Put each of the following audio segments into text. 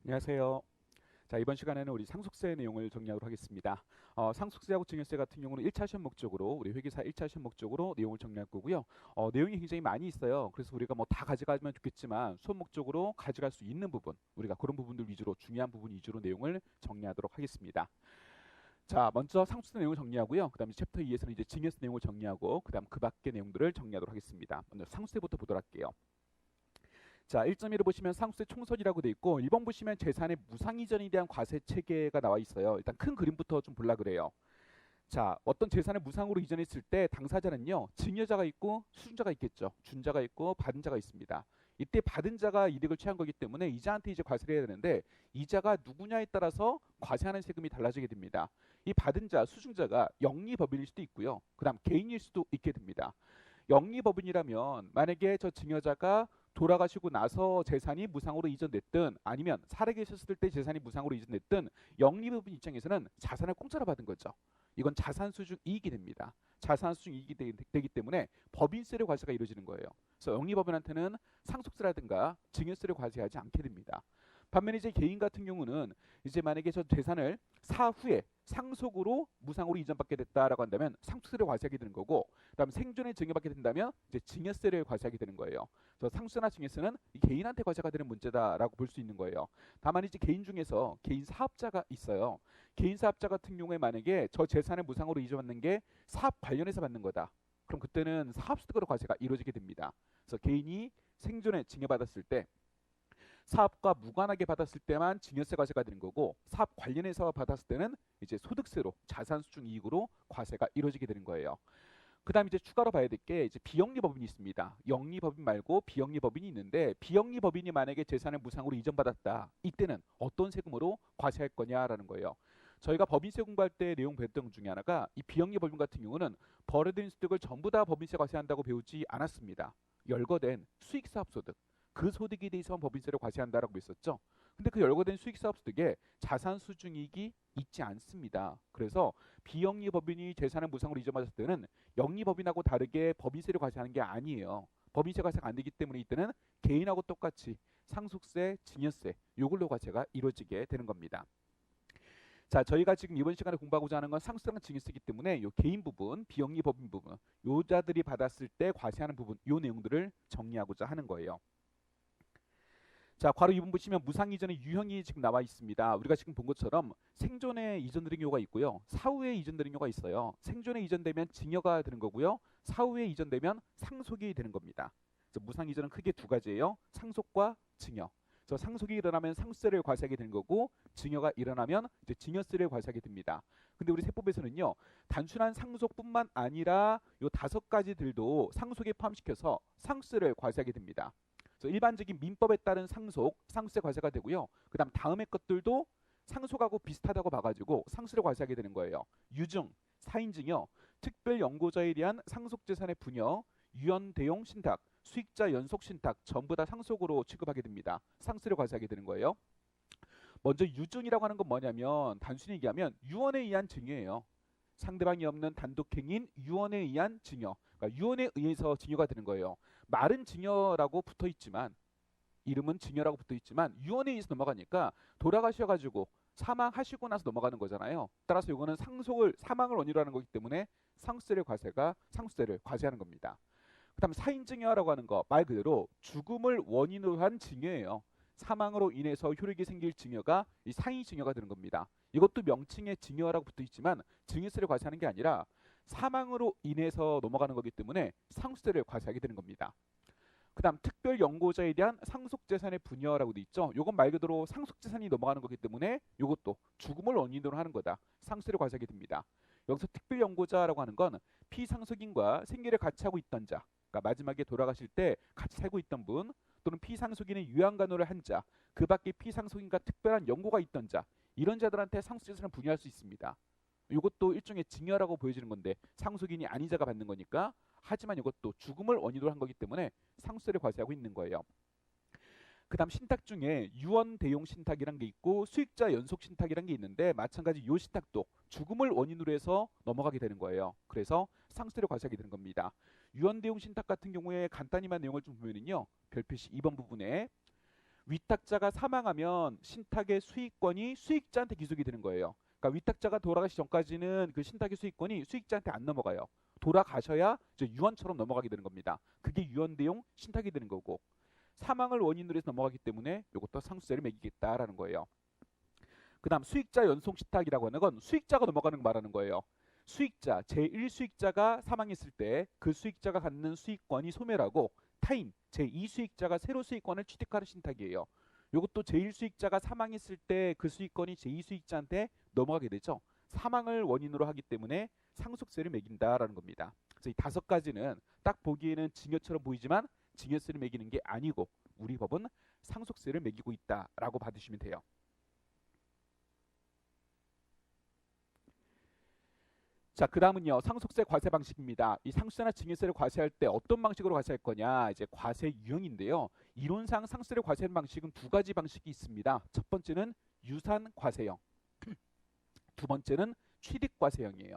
안녕하세요. 자, 이번 시간에는 우리 상속세 내용을 정리하도록 하겠습니다. 상속세하고 증여세 같은 경우는 1차 시험 목적으로 우리 회계사 1차 시험 목적으로 내용을 정리할 거고요. 내용이 굉장히 많이 있어요. 그래서 우리가 뭐 다 가져가면 좋겠지만 수업 목적으로 가져갈 수 있는 부분, 우리가 그런 부분들 위주로 중요한 부분 위주로 내용을 정리하도록 하겠습니다. 자, 먼저 상속세 내용을 정리하고요. 그다음에 챕터 2에서는 이제 증여세 내용을 정리하고 그다음 그 밖의 내용들을 정리하도록 하겠습니다. 먼저 상속세부터 보도록 할게요. 자, 1.1을 보시면 상속세 총선이라고 돼 있고 1번 보시면 재산의 무상 이전에 대한 과세 체계가 나와 있어요. 일단 큰 그림부터 좀 볼라 그래요. 자, 어떤 재산을 무상으로 이전했을 때 당사자는요, 증여자가 있고 수증자가 있겠죠. 준자가 있고 받은 자가 있습니다. 이때 받은 자가 이득을 취한 거기 때문에 이자한테 이제 과세를 해야 되는데 이자가 누구냐에 따라서 과세하는 세금이 달라지게 됩니다. 이 받은 자, 수증자가 영리법인일 수도 있고요. 그다음 개인일 수도 있게 됩니다. 영리법인이라면 만약에 저 증여자가 돌아가시고 나서 재산이 무상으로 이전됐든 아니면 살아계셨을 때 재산이 무상으로 이전됐든 영리법인 입장에서는 자산을 공짜로 받은 거죠. 이건 자산수중 이익이 됩니다. 자산수중 이익이 되기 때문에 법인세를 과세가 이루어지는 거예요. 그래서 영리법인한테는 상속세라든가 증여세를 과세하지 않게 됩니다. 반면에 이제 개인 같은 경우는 이제 만약에 저 재산을 사후에 상속으로 무상으로 이전받게 됐다라고 한다면 상속세를 과세하게 되는 거고, 그다음 생존에 증여받게 된다면 이제 증여세를 과세하게 되는 거예요. 그래서 상속세나 증여세는 개인한테 과세가 되는 문제다라고 볼 수 있는 거예요. 다만 이제 개인 중에서 개인 사업자가 있어요. 개인 사업자 같은 경우에 만약에 저 재산을 무상으로 이전받는 게 사업 관련해서 받는 거다. 그럼 그때는 사업소득으로 과세가 이루어지게 됩니다. 그래서 개인이 생존에 증여받았을 때 사업과 무관하게 받았을 때만 증여세 과세가 되는 거고 사업 관련해서 받았을 때는 이제 소득세로 자산수중 이익으로 과세가 이루어지게 되는 거예요. 그다음 이제 추가로 봐야 될 게 이제 비영리법인이 있습니다. 영리법인 말고 비영리법인이 있는데 비영리법인이 만약에 재산을 무상으로 이전받았다. 이때는 어떤 세금으로 과세할 거냐라는 거예요. 저희가 법인세 공부할 때 내용 배웠던 중에 하나가 이 비영리법인 같은 경우는 벌어들인 소득을 전부 다 법인세 과세한다고 배우지 않았습니다. 열거된 수익사업소득 그 소득에 대해서만 법인세를 과세한다라고 했었죠. 근데 그 열거된 수익사업소득에 자산수중이익이 있지 않습니다. 그래서 비영리법인이 재산을 무상으로 이전받았을 때는 영리법인하고 다르게 법인세를 과세하는 게 아니에요. 법인세 과세가 안 되기 때문에 이때는 개인하고 똑같이 상속세, 증여세 요걸로 과세가 이루어지게 되는 겁니다. 자, 저희가 지금 이번 시간에 공부하고자 하는 건 상속세랑 증여세이기 때문에 요 개인 부분, 비영리법인 부분, 요자들이 받았을 때 과세하는 부분, 요 내용들을 정리하고자 하는 거예요. 자, 괄호 2번 보시면 무상 이전의 유형이 지금 나와 있습니다. 우리가 지금 본 것처럼 생존에 이전되는 경우가 있고요. 사후에 이전되는 경우가 있어요. 생존에 이전되면 증여가 되는 거고요. 사후에 이전되면 상속이 되는 겁니다. 그래서 무상 이전은 크게 두 가지예요. 상속과 증여. 그래서 상속이 일어나면 상속세를 과세하게 되는 거고 증여가 일어나면 이제 증여세를 과세하게 됩니다. 근데 우리 세법에서는요. 단순한 상속뿐만 아니라 요 다섯 가지들도 상속에 포함시켜서 상속세를 과세하게 됩니다. 일반적인 민법에 따른 상속, 상속세 과세가 되고요. 그다음 다음의 것들도 상속하고 비슷하다고 봐가지고 상속세를 과세하게 되는 거예요. 유증, 사인증여, 특별 연고자에 대한 상속재산의 분여, 유연대용 신탁, 수익자 연속 신탁 전부 다 상속으로 취급하게 됩니다. 상속세를 과세하게 되는 거예요. 먼저 유증이라고 하는 건 뭐냐면 단순히 얘기하면 유언에 의한 증여예요. 상대방이 없는 단독행인 유언에 의한 증여. 그러니까 유언에 의해서 증여가 되는 거예요. 말은 증여라고 붙어 있지만 이름은 증여라고 붙어 있지만 유언에 의해서 넘어가니까 돌아가셔가지고 사망하시고 나서 넘어가는 거잖아요. 따라서 이거는 사망을 원인으로 하는 거기 때문에 상속세를 과세하는 겁니다. 그다음 사인증여라고 하는 거 말 그대로 죽음을 원인으로 한 증여예요. 사망으로 인해서 효력이 생길 증여가 이 사인증여가 되는 겁니다. 이것도 명칭에 증여라고 붙어 있지만 증여세를 과세하는 게 아니라 사망으로 인해서 넘어가는 거기 때문에 상속세를 과세하게 되는 겁니다. 그다음 특별 연고자에 대한 상속재산의 분여라고 돼 있죠. 이건 말 그대로 상속재산이 넘어가는 거기 때문에 이것도 죽음을 원인으로 하는 거다. 상속세를 과세하게 됩니다. 여기서 특별 연고자라고 하는 건 피상속인과 생계를 같이 하고 있던 자, 그러니까 마지막에 돌아가실 때 같이 살고 있던 분, 또는 피상속인의 유양간호를 한 자, 그 밖에 피상속인과 특별한 연고가 있던 자, 이런 자들한테 상속재산을 분여할 수 있습니다. 이것도 일종의 증여라고 보여지는 건데 상속인이 아닌 자가 받는 거니까, 하지만 이것도 죽음을 원인으로 한 거기 때문에 상속세를 과세하고 있는 거예요. 그 다음 신탁 중에 유언 대용 신탁이란 게 있고 수익자 연속 신탁이란 게 있는데 마찬가지 요 신탁도 죽음을 원인으로 해서 넘어가게 되는 거예요. 그래서 상속세를 과세하게 되는 겁니다. 유언 대용 신탁 같은 경우에 간단히만 내용을 좀 보면은요. 별표시 2번 부분에 위탁자가 사망하면 신탁의 수익권이 수익자한테 귀속이 되는 거예요. 그러니까 위탁자가 돌아가시 전까지는 그 신탁의 수익권이 수익자한테 안 넘어가요. 돌아가셔야 이제 유언처럼 넘어가게 되는 겁니다. 그게 유언 대용 신탁이 되는 거고, 사망을 원인으로 해서 넘어가기 때문에 이것도 상속세를 매기겠다라는 거예요. 그 다음 수익자 연속 신탁이라고 하는 건 수익자가 넘어가는 거 말하는 거예요. 수익자, 제1수익자가 사망했을 때 그 수익자가 갖는 수익권이 소멸하고 타인, 제2수익자가 새로 수익권을 취득하는 신탁이에요. 이것도 제1수익자가 사망했을 때 그 수익권이 제2수익자한테 넘어가게 되죠. 사망을 원인으로 하기 때문에 상속세를 매긴다라는 겁니다. 그래서 이 5가지는 딱 보기에는 증여처럼 보이지만 증여세를 매기는 게 아니고 우리 법은 상속세를 매기고 있다라고 받으시면 돼요. 자, 그 다음은요, 상속세 과세 방식입니다. 이 상속세나 증여세를 과세할 때 어떤 방식으로 과세할 거냐, 이제 과세 유형인데요. 이론상 상속세를 과세하는 방식은 2가지 방식이 있습니다. 첫 번째는 유산 과세형, 두 번째는 취득 과세형이에요.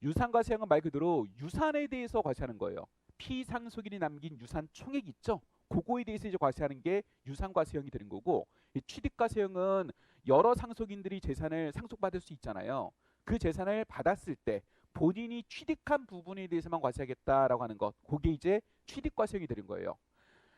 유산 과세형은 말 그대로 유산에 대해서 과세하는 거예요. 피상속인이 남긴 유산 총액 있죠? 그거에 대해서 이제 과세하는 게 유산 과세형이 되는 거고, 이 취득 과세형은 여러 상속인들이 재산을 상속받을 수 있잖아요. 그 재산을 받았을 때 본인이 취득한 부분에 대해서만 과세하겠다라고 하는 것, 그게 이제 취득 과세형이 되는 거예요.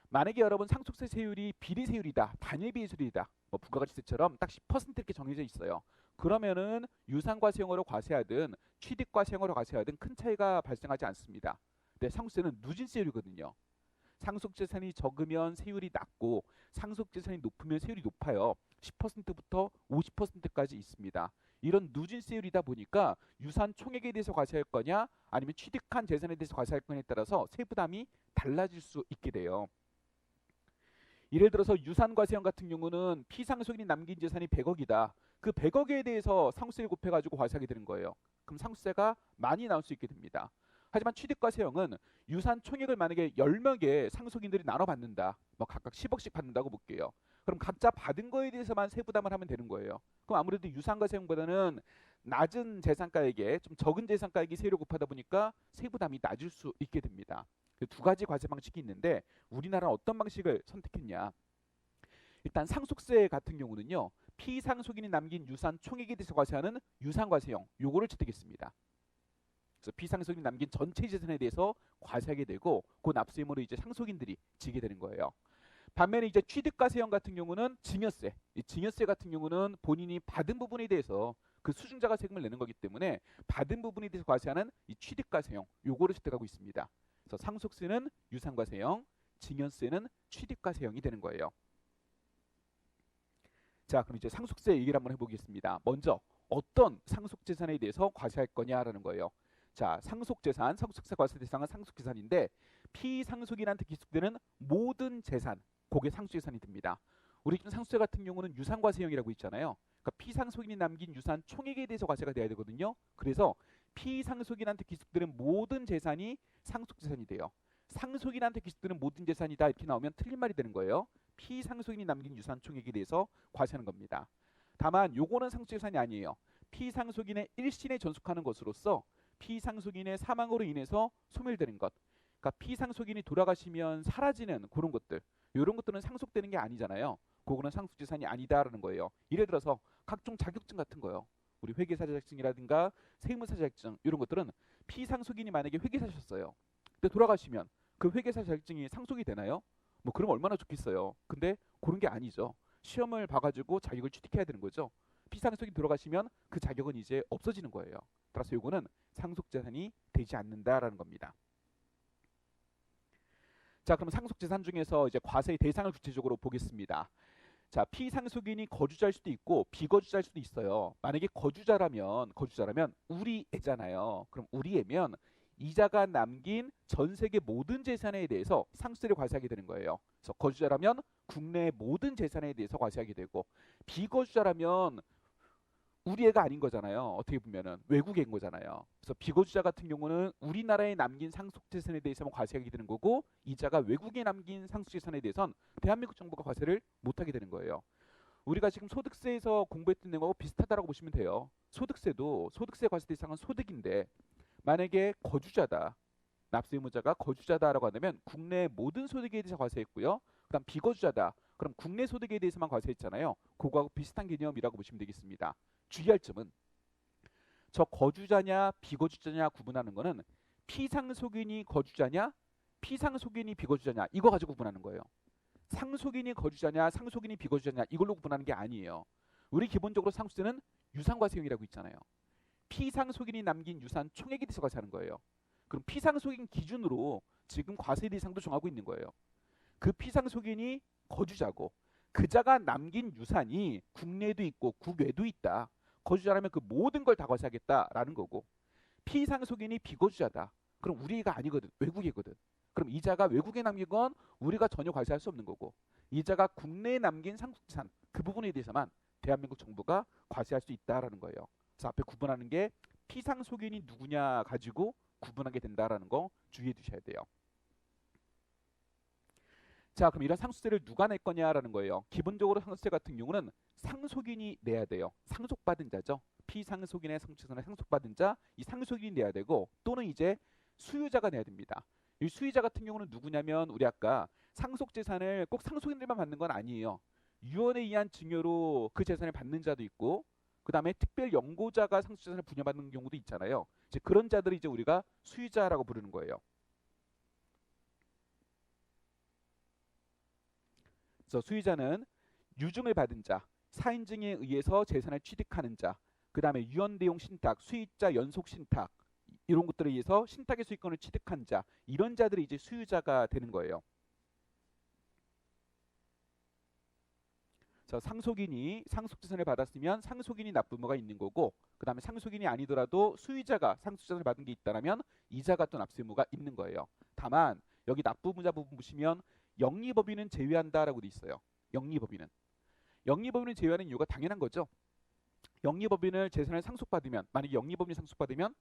만약에 여러분 상속세 세율이 비례세율이다, 단일비례세율이다, 뭐 부가가치세처럼 딱 10% 이렇게 정해져 있어요. 그러면은 유산과세형으로 과세하든 취득과세형으로 과세하든 큰 차이가 발생하지 않습니다. 근데 상속세는 누진세율이거든요. 상속재산이 적으면 세율이 낮고 상속재산이 높으면 세율이 높아요. 10%부터 50%까지 있습니다. 이런 누진세율이다 보니까 유산 총액에 대해서 과세할 거냐 아니면 취득한 재산에 대해서 과세할 거냐에 따라서 세부담이 달라질 수 있게 돼요. 예를 들어서 유산과세형 같은 경우는 피상속인이 남긴 재산이 100억이다. 그 100억에 대해서 상속세를 곱해가지고 과세하게 되는 거예요. 그럼 상속세가 많이 나올 수 있게 됩니다. 하지만 취득과세형은 유산 총액을 만약에 10명의 상속인들이 나눠받는다. 뭐 각각 10억씩 받는다고 볼게요. 그럼 각자 받은 거에 대해서만 세부담을 하면 되는 거예요. 그럼 아무래도 유산과세형보다는 낮은 재산가액에 좀 적은 재산가액이 세율을 곱하다 보니까 세부담이 낮을 수 있게 됩니다. 2가지 과세 방식이 있는데 우리나라는 어떤 방식을 선택했냐. 일단 상속세 같은 경우는요. 피상속인이 남긴 유산 총액에 대해서 과세하는 유산과세형 요거를 채택했습니다. 그래서 피상속인이 남긴 전체 재산에 대해서 과세하게 되고 그 납세의무를 이제 상속인들이 지게 되는 거예요. 반면에 이제 취득과세형 같은 경우는 증여세. 이 증여세 같은 경우는 본인이 받은 부분에 대해서 그 수증자가 세금을 내는 거기 때문에 받은 부분에 대해서 과세하는 이 취득과세형 요거를 채택하고 있습니다. 그래서 상속세는 유산과세형, 증여세는 취득과세형이 되는 거예요. 자, 그럼 이제 상속세 얘기를 한번 해보겠습니다. 먼저 어떤 상속재산에 대해서 과세할 거냐라는 거예요. 자, 상속재산, 상속세 과세 대상은 상속재산인데 피상속인한테 기속되는 모든 재산, 그게 상속재산이 됩니다. 우리 지금 상속세 같은 경우는 유산과세형이라고 있잖아요. 그러니까 피상속인이 남긴 유산 총액에 대해서 과세가 돼야 되거든요. 그래서 피상속인한테 기속되는 모든 재산이 상속재산이 돼요. 상속인한테 기속되는 모든 재산이다 이렇게 나오면 틀린 말이 되는 거예요. 피상속인이 남긴 유산 총액에 대해서 과세하는 겁니다. 다만 요거는 상속재산이 아니에요. 피상속인의 일신에 전속하는 것으로서 피상속인의 사망으로 인해서 소멸되는 것, 그러니까 피상속인이 돌아가시면 사라지는 그런 것들, 이런 것들은 상속되는 게 아니잖아요. 그거는 상속재산이 아니다라는 거예요. 예를 들어서 각종 자격증 같은 거요. 우리 회계사 자격증이라든가 세무사 자격증 이런 것들은 피상속인이 만약에 회계사셨어요. 근데 돌아가시면 그 회계사 자격증이 상속이 되나요? 뭐 그러면 얼마나 좋겠어요. 근데 그런 게 아니죠. 시험을 봐가지고 자격을 취득해야 되는 거죠. 피상속인 돌아가시면 그 자격은 이제 없어지는 거예요. 따라서 이거는 상속재산이 되지 않는다라는 겁니다. 자, 그럼 상속재산 중에서 이제 과세의 대상을 구체적으로 보겠습니다. 자, 피상속인이 거주자일 수도 있고 비거주자일 수도 있어요. 만약에 거주자라면 우리 애잖아요. 그럼 우리 애면 이자가 남긴 전 세계 모든 재산에 대해서 상속세를 과세하게 되는 거예요. 그래서 거주자라면 국내 모든 재산에 대해서 과세하게 되고 비거주자라면 우리 애가 아닌 거잖아요. 어떻게 보면은 외국인 거잖아요. 그래서 비거주자 같은 경우는 우리나라에 남긴 상속재산에 대해서만 과세하게 되는 거고 이자가 외국에 남긴 상속재산에 대해서는 대한민국 정부가 과세를 못하게 되는 거예요. 우리가 지금 소득세에서 공부했던 내용하고 비슷하다고 보시면 돼요. 소득세도 소득세 과세 대상은 소득인데 만약에 거주자다. 납세 의무자가 거주자다라고 한다면 국내 모든 소득에 대해서 과세했고요. 그다음 비거주자다. 그럼 국내 소득에 대해서만 과세했잖아요. 그거하고 비슷한 개념이라고 보시면 되겠습니다. 주의할 점은 저 거주자냐 비거주자냐 구분하는 거는 피상속인이 거주자냐 피상속인이 비거주자냐 이거 가지고 구분하는 거예요. 상속인이 거주자냐 상속인이 비거주자냐 이걸로 구분하는 게 아니에요. 우리 기본적으로 상속세는 유산과세형이라고 있잖아요. 피상속인이 남긴 유산 총액에 대해서 과세하는 거예요. 그럼 피상속인 기준으로 지금 과세 대상도 정하고 있는 거예요. 그 피상속인이 거주자고 그자가 남긴 유산이 국내도 있고 국외도 있다. 거주자라면 그 모든 걸 다 과세하겠다라는 거고 피상속인이 비거주자다. 그럼 우리가 아니거든. 외국이거든. 그럼 이자가 외국에 남긴 건 우리가 전혀 과세할 수 없는 거고 이자가 국내에 남긴 상속재산 그 부분에 대해서만 대한민국 정부가 과세할 수 있다라는 거예요. 그래서 앞에 구분하는 게 피상속인이 누구냐 가지고 구분하게 된다라는 거 주의해 두셔야 돼요. 자, 그럼 이런 상속세를 누가 낼 거냐라는 거예요. 기본적으로 상속세 같은 경우는 상속인이 내야 돼요. 상속받은 자죠. 피상속인의 상속재산을 상속받은 자, 이 상속인이 내야 되고 또는 이제 수유자가 내야 됩니다. 이 수유자 같은 경우는 누구냐면 우리 아까 상속재산을 꼭 상속인들만 받는 건 아니에요. 유언에 의한 증여로 그 재산을 받는 자도 있고 그 다음에 특별 연고자가 상속재산을 분여받는 경우도 있잖아요. 이제 그런 자들을 이제 우리가 수유자라고 부르는 거예요. 그래서 수유자는 유증을 받은 자, 사인증에 의해서 재산을 취득하는 자, 그 다음에 유언대용 신탁, 수익자 연속 신탁 이런 것들에 의해서 신탁의 수익권을 취득한 자, 이런 자들이 이제 수유자가 되는 거예요. 자, 상속인이 상속재산을 받았으면 상속인이 납부모가 있는 거고 그 다음에 상속인이 아니더라도 수유자가 상속재산을 받은 게 있다면 이자가 또 납세의무가 있는 거예요. 다만 여기 납부모자 부분 보시면 영리법인은 제외한다라고 돼 있어요. 영리법인은 제외하는 이유가 당연한 거죠. 영리법인을 재산을 상속받으면 만약에 영리법인이 상속받으면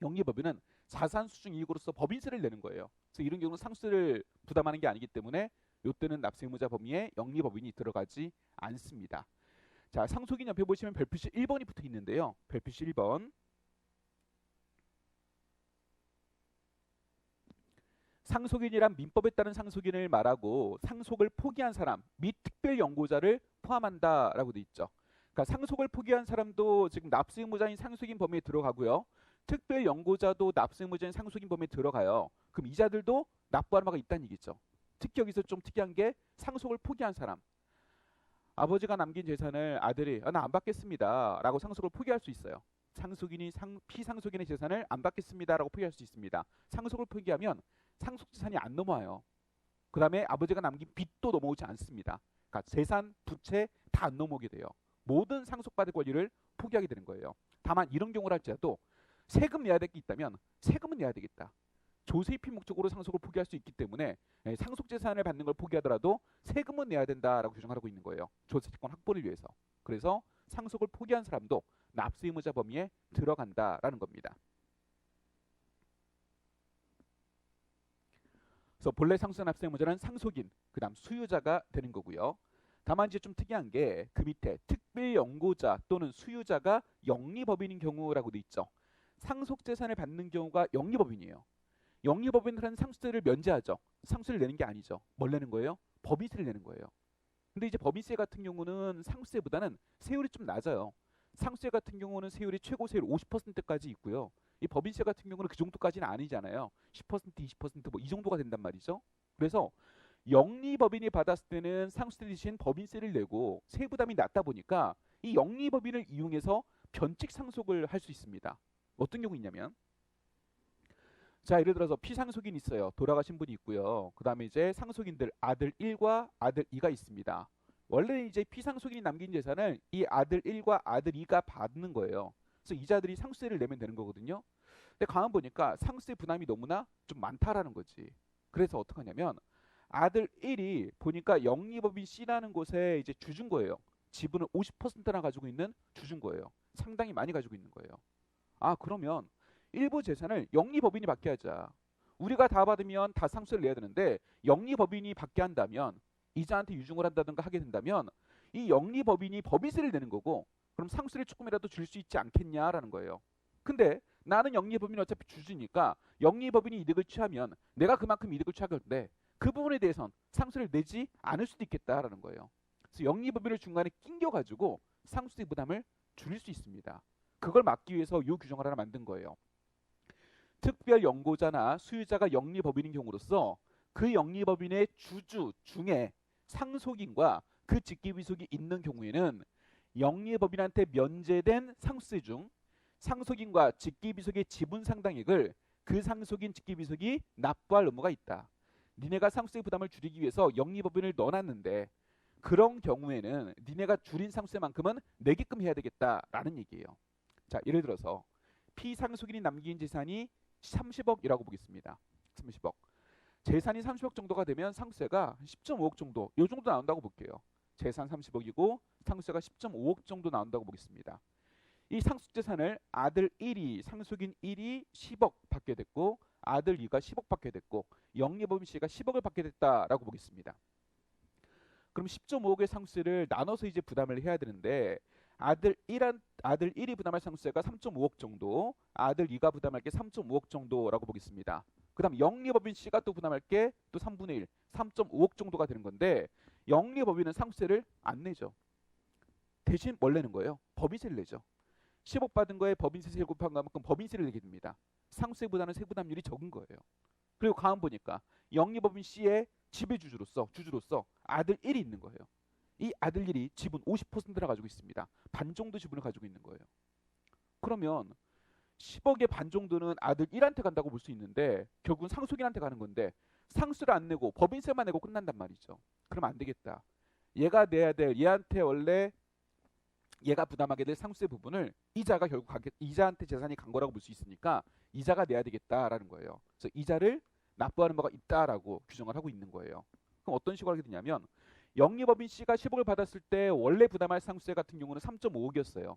영리법인은 자산 수중 이익으로서 법인세를 내는 거예요. 그래서 이런 경우는 상속세를 부담하는 게 아니기 때문에 이때는 납세의무자 범위에 영리법인이 들어가지 않습니다. 자, 상속인 옆에 보시면 별표시 1번이 붙어 있는데요. 별표시 1번. 상속인이란 민법에 따른 상속인을 말하고 상속을 포기한 사람 및 특별 연고자를 포함한다라고 돼 있죠. 그러니까 상속을 포기한 사람도 지금 납세의무자인 상속인 범위에 들어가고요. 특별 연고자도 납세의무자인 상속인 범위에 들어가요. 그럼 이자들도 납부할 바가 있다는 얘기죠. 특히 여기서 좀 특이한 게 상속을 포기한 사람. 아버지가 남긴 재산을 아들이 나 안 받겠습니다 라고 상속을 포기할 수 있어요. 상속인이 피상속인의 재산을 안 받겠습니다 라고 포기할 수 있습니다. 상속을 포기하면 상속재산이 안 넘어와요. 그 다음에 아버지가 남긴 빚도 넘어오지 않습니다. 그러니까 재산, 부채 다 안 넘어오게 돼요. 모든 상속받을 권리를 포기하게 되는 거예요. 다만 이런 경우를 할지라도 세금 내야 될 게 있다면 세금은 내야 되겠다. 조세입힌 목적으로 상속을 포기할 수 있기 때문에 상속재산을 받는 걸 포기하더라도 세금은 내야 된다라고 규정하고 있는 거예요. 조세채권 확보를 위해서. 그래서 상속을 포기한 사람도 납세의무자 범위에 들어간다라는 겁니다. 그래서 본래 상속세 납세의무자는 상속인, 그 다음 수유자가 되는 거고요. 다만 이제 좀 특이한 게 그 밑에 특별연고자 또는 수유자가 영리법인인 경우라고 돼 있죠. 상속재산을 받는 경우가 영리법인이에요. 영리법인은 상속세를 면제하죠. 상속세를 내는 게 아니죠. 뭘 내는 거예요? 법인세를 내는 거예요. 근데 이제 법인세 같은 경우는 상속세보다는 세율이 좀 낮아요. 상속세 같은 경우는 세율이 최고 세율 50%까지 있고요. 이 법인세 같은 경우는 그 정도까지는 아니잖아요. 10%, 20% 뭐 이 정도가 된단 말이죠. 그래서 영리법인이 받았을 때는 상속세 대신 법인세를 내고 세부담이 낮다 보니까 이 영리법인을 이용해서 변칙 상속을 할 수 있습니다. 어떤 경우 있냐면 자, 예를 들어서 피상속인 있어요. 돌아가신 분이 있고요. 그 다음에 이제 상속인들 아들 1과 아들 2가 있습니다. 원래 이제 피상속인이 남긴 재산을 이 아들 1과 아들 2가 받는 거예요. 그래서 이자들이 상속세를 내면 되는 거거든요. 근데 가만 보니까 상속세 부담이 너무나 좀 많다라는 거지. 그래서 어떻게 하냐면 아들 1이 보니까 영리법인 C라는 곳에 이제 주준 거예요. 지분을 50%나 가지고 있는 주준 거예요. 상당히 많이 가지고 있는 거예요. 아, 그러면 일부 재산을 영리법인이 받게 하자. 우리가 다 받으면 다 상속세를 내야 되는데 영리법인이 받게 한다면 이자한테 유증을 한다든가 하게 된다면 이 영리법인이 법인세를 내는 거고 그럼 상속세를 조금이라도 줄 수 있지 않겠냐라는 거예요. 근데 나는 영리법인이 어차피 주주니까 영리법인이 이득을 취하면 내가 그만큼 이득을 취하겠는데 그 부분에 대해선 상수를 내지 않을 수도 있겠다라는 거예요. 그래서 영리법인을 중간에 낑겨가지고 상수세 부담을 줄일 수 있습니다. 그걸 막기 위해서 이 규정을 하나 만든 거예요. 특별 연고자나 수유자가 영리법인인 경우로서 그 영리법인의 주주 중에 상속인과 그 직계비속이 있는 경우에는 영리법인한테 면제된 상수세 중 상속인과 직계비속의 지분 상당액을 그 상속인 직계비속이 납부할 의무가 있다. 니네가 상수세 부담을 줄이기 위해서 영리법인을 넣어놨는데 그런 경우에는 니네가 줄인 상수세만큼은 내게끔 해야 되겠다라는 얘기예요. 자, 예를 들어서 피상속인이 남긴 재산이 30억이라고 보겠습니다. 30억. 재산이 30억 정도가 되면 상수세가 10.5억 정도, 이 정도 나온다고 볼게요. 재산 30억이고 상수세가 10.5억 정도 나온다고 보겠습니다. 이 상속재산을 아들 1이, 상속인 1이 10억 받게 됐고 아들 2가 10억 받게 됐고 영리법인 C가 10억을 받게 됐다라고 보겠습니다. 그럼 10.5억의 상수세를 나눠서 이제 부담을 해야 되는데 아들 1이 부담할 상수세가 3.5억 정도, 아들 2가 부담할 게 3.5억 정도라고 보겠습니다. 그 다음 영리법인 C가 또 부담할 게 또 3분의 1, 3.5억 정도가 되는 건데 영리법인은 상수세를 안 내죠. 대신 뭘 내는 거예요? 법인세를 내죠. 10억 받은 거에 법인세 곱한 것만큼 법인세를 내게 됩니다. 상수세보다는 세부담률이 적은 거예요. 그리고 가만 보니까 영리법인 C의 지배주주로서 아들 1이 있는 거예요. 이 아들 1이 지분 50%를 가지고 있습니다. 반 정도 지분을 가지고 있는 거예요. 그러면 10억의 반 정도는 아들 1한테 간다고 볼 수 있는데 결국은 상속인한테 가는 건데 상수를 안 내고 법인세만 내고 끝난단 말이죠. 그러면 안 되겠다. 얘가 내야 될, 얘한테 원래 얘가 부담하게 될 상수세 부분을 이자가 결국 이자한테 재산이 간 거라고 볼 수 있으니까 이자가 내야 되겠다라는 거예요. 그래서 이자를 납부하는 바가 있다라고 규정을 하고 있는 거예요. 그럼 어떤 식으로 하게 되냐면 영리법인 C가 10억을 받았을 때 원래 부담할 상수세 같은 경우는 3.5억이었어요.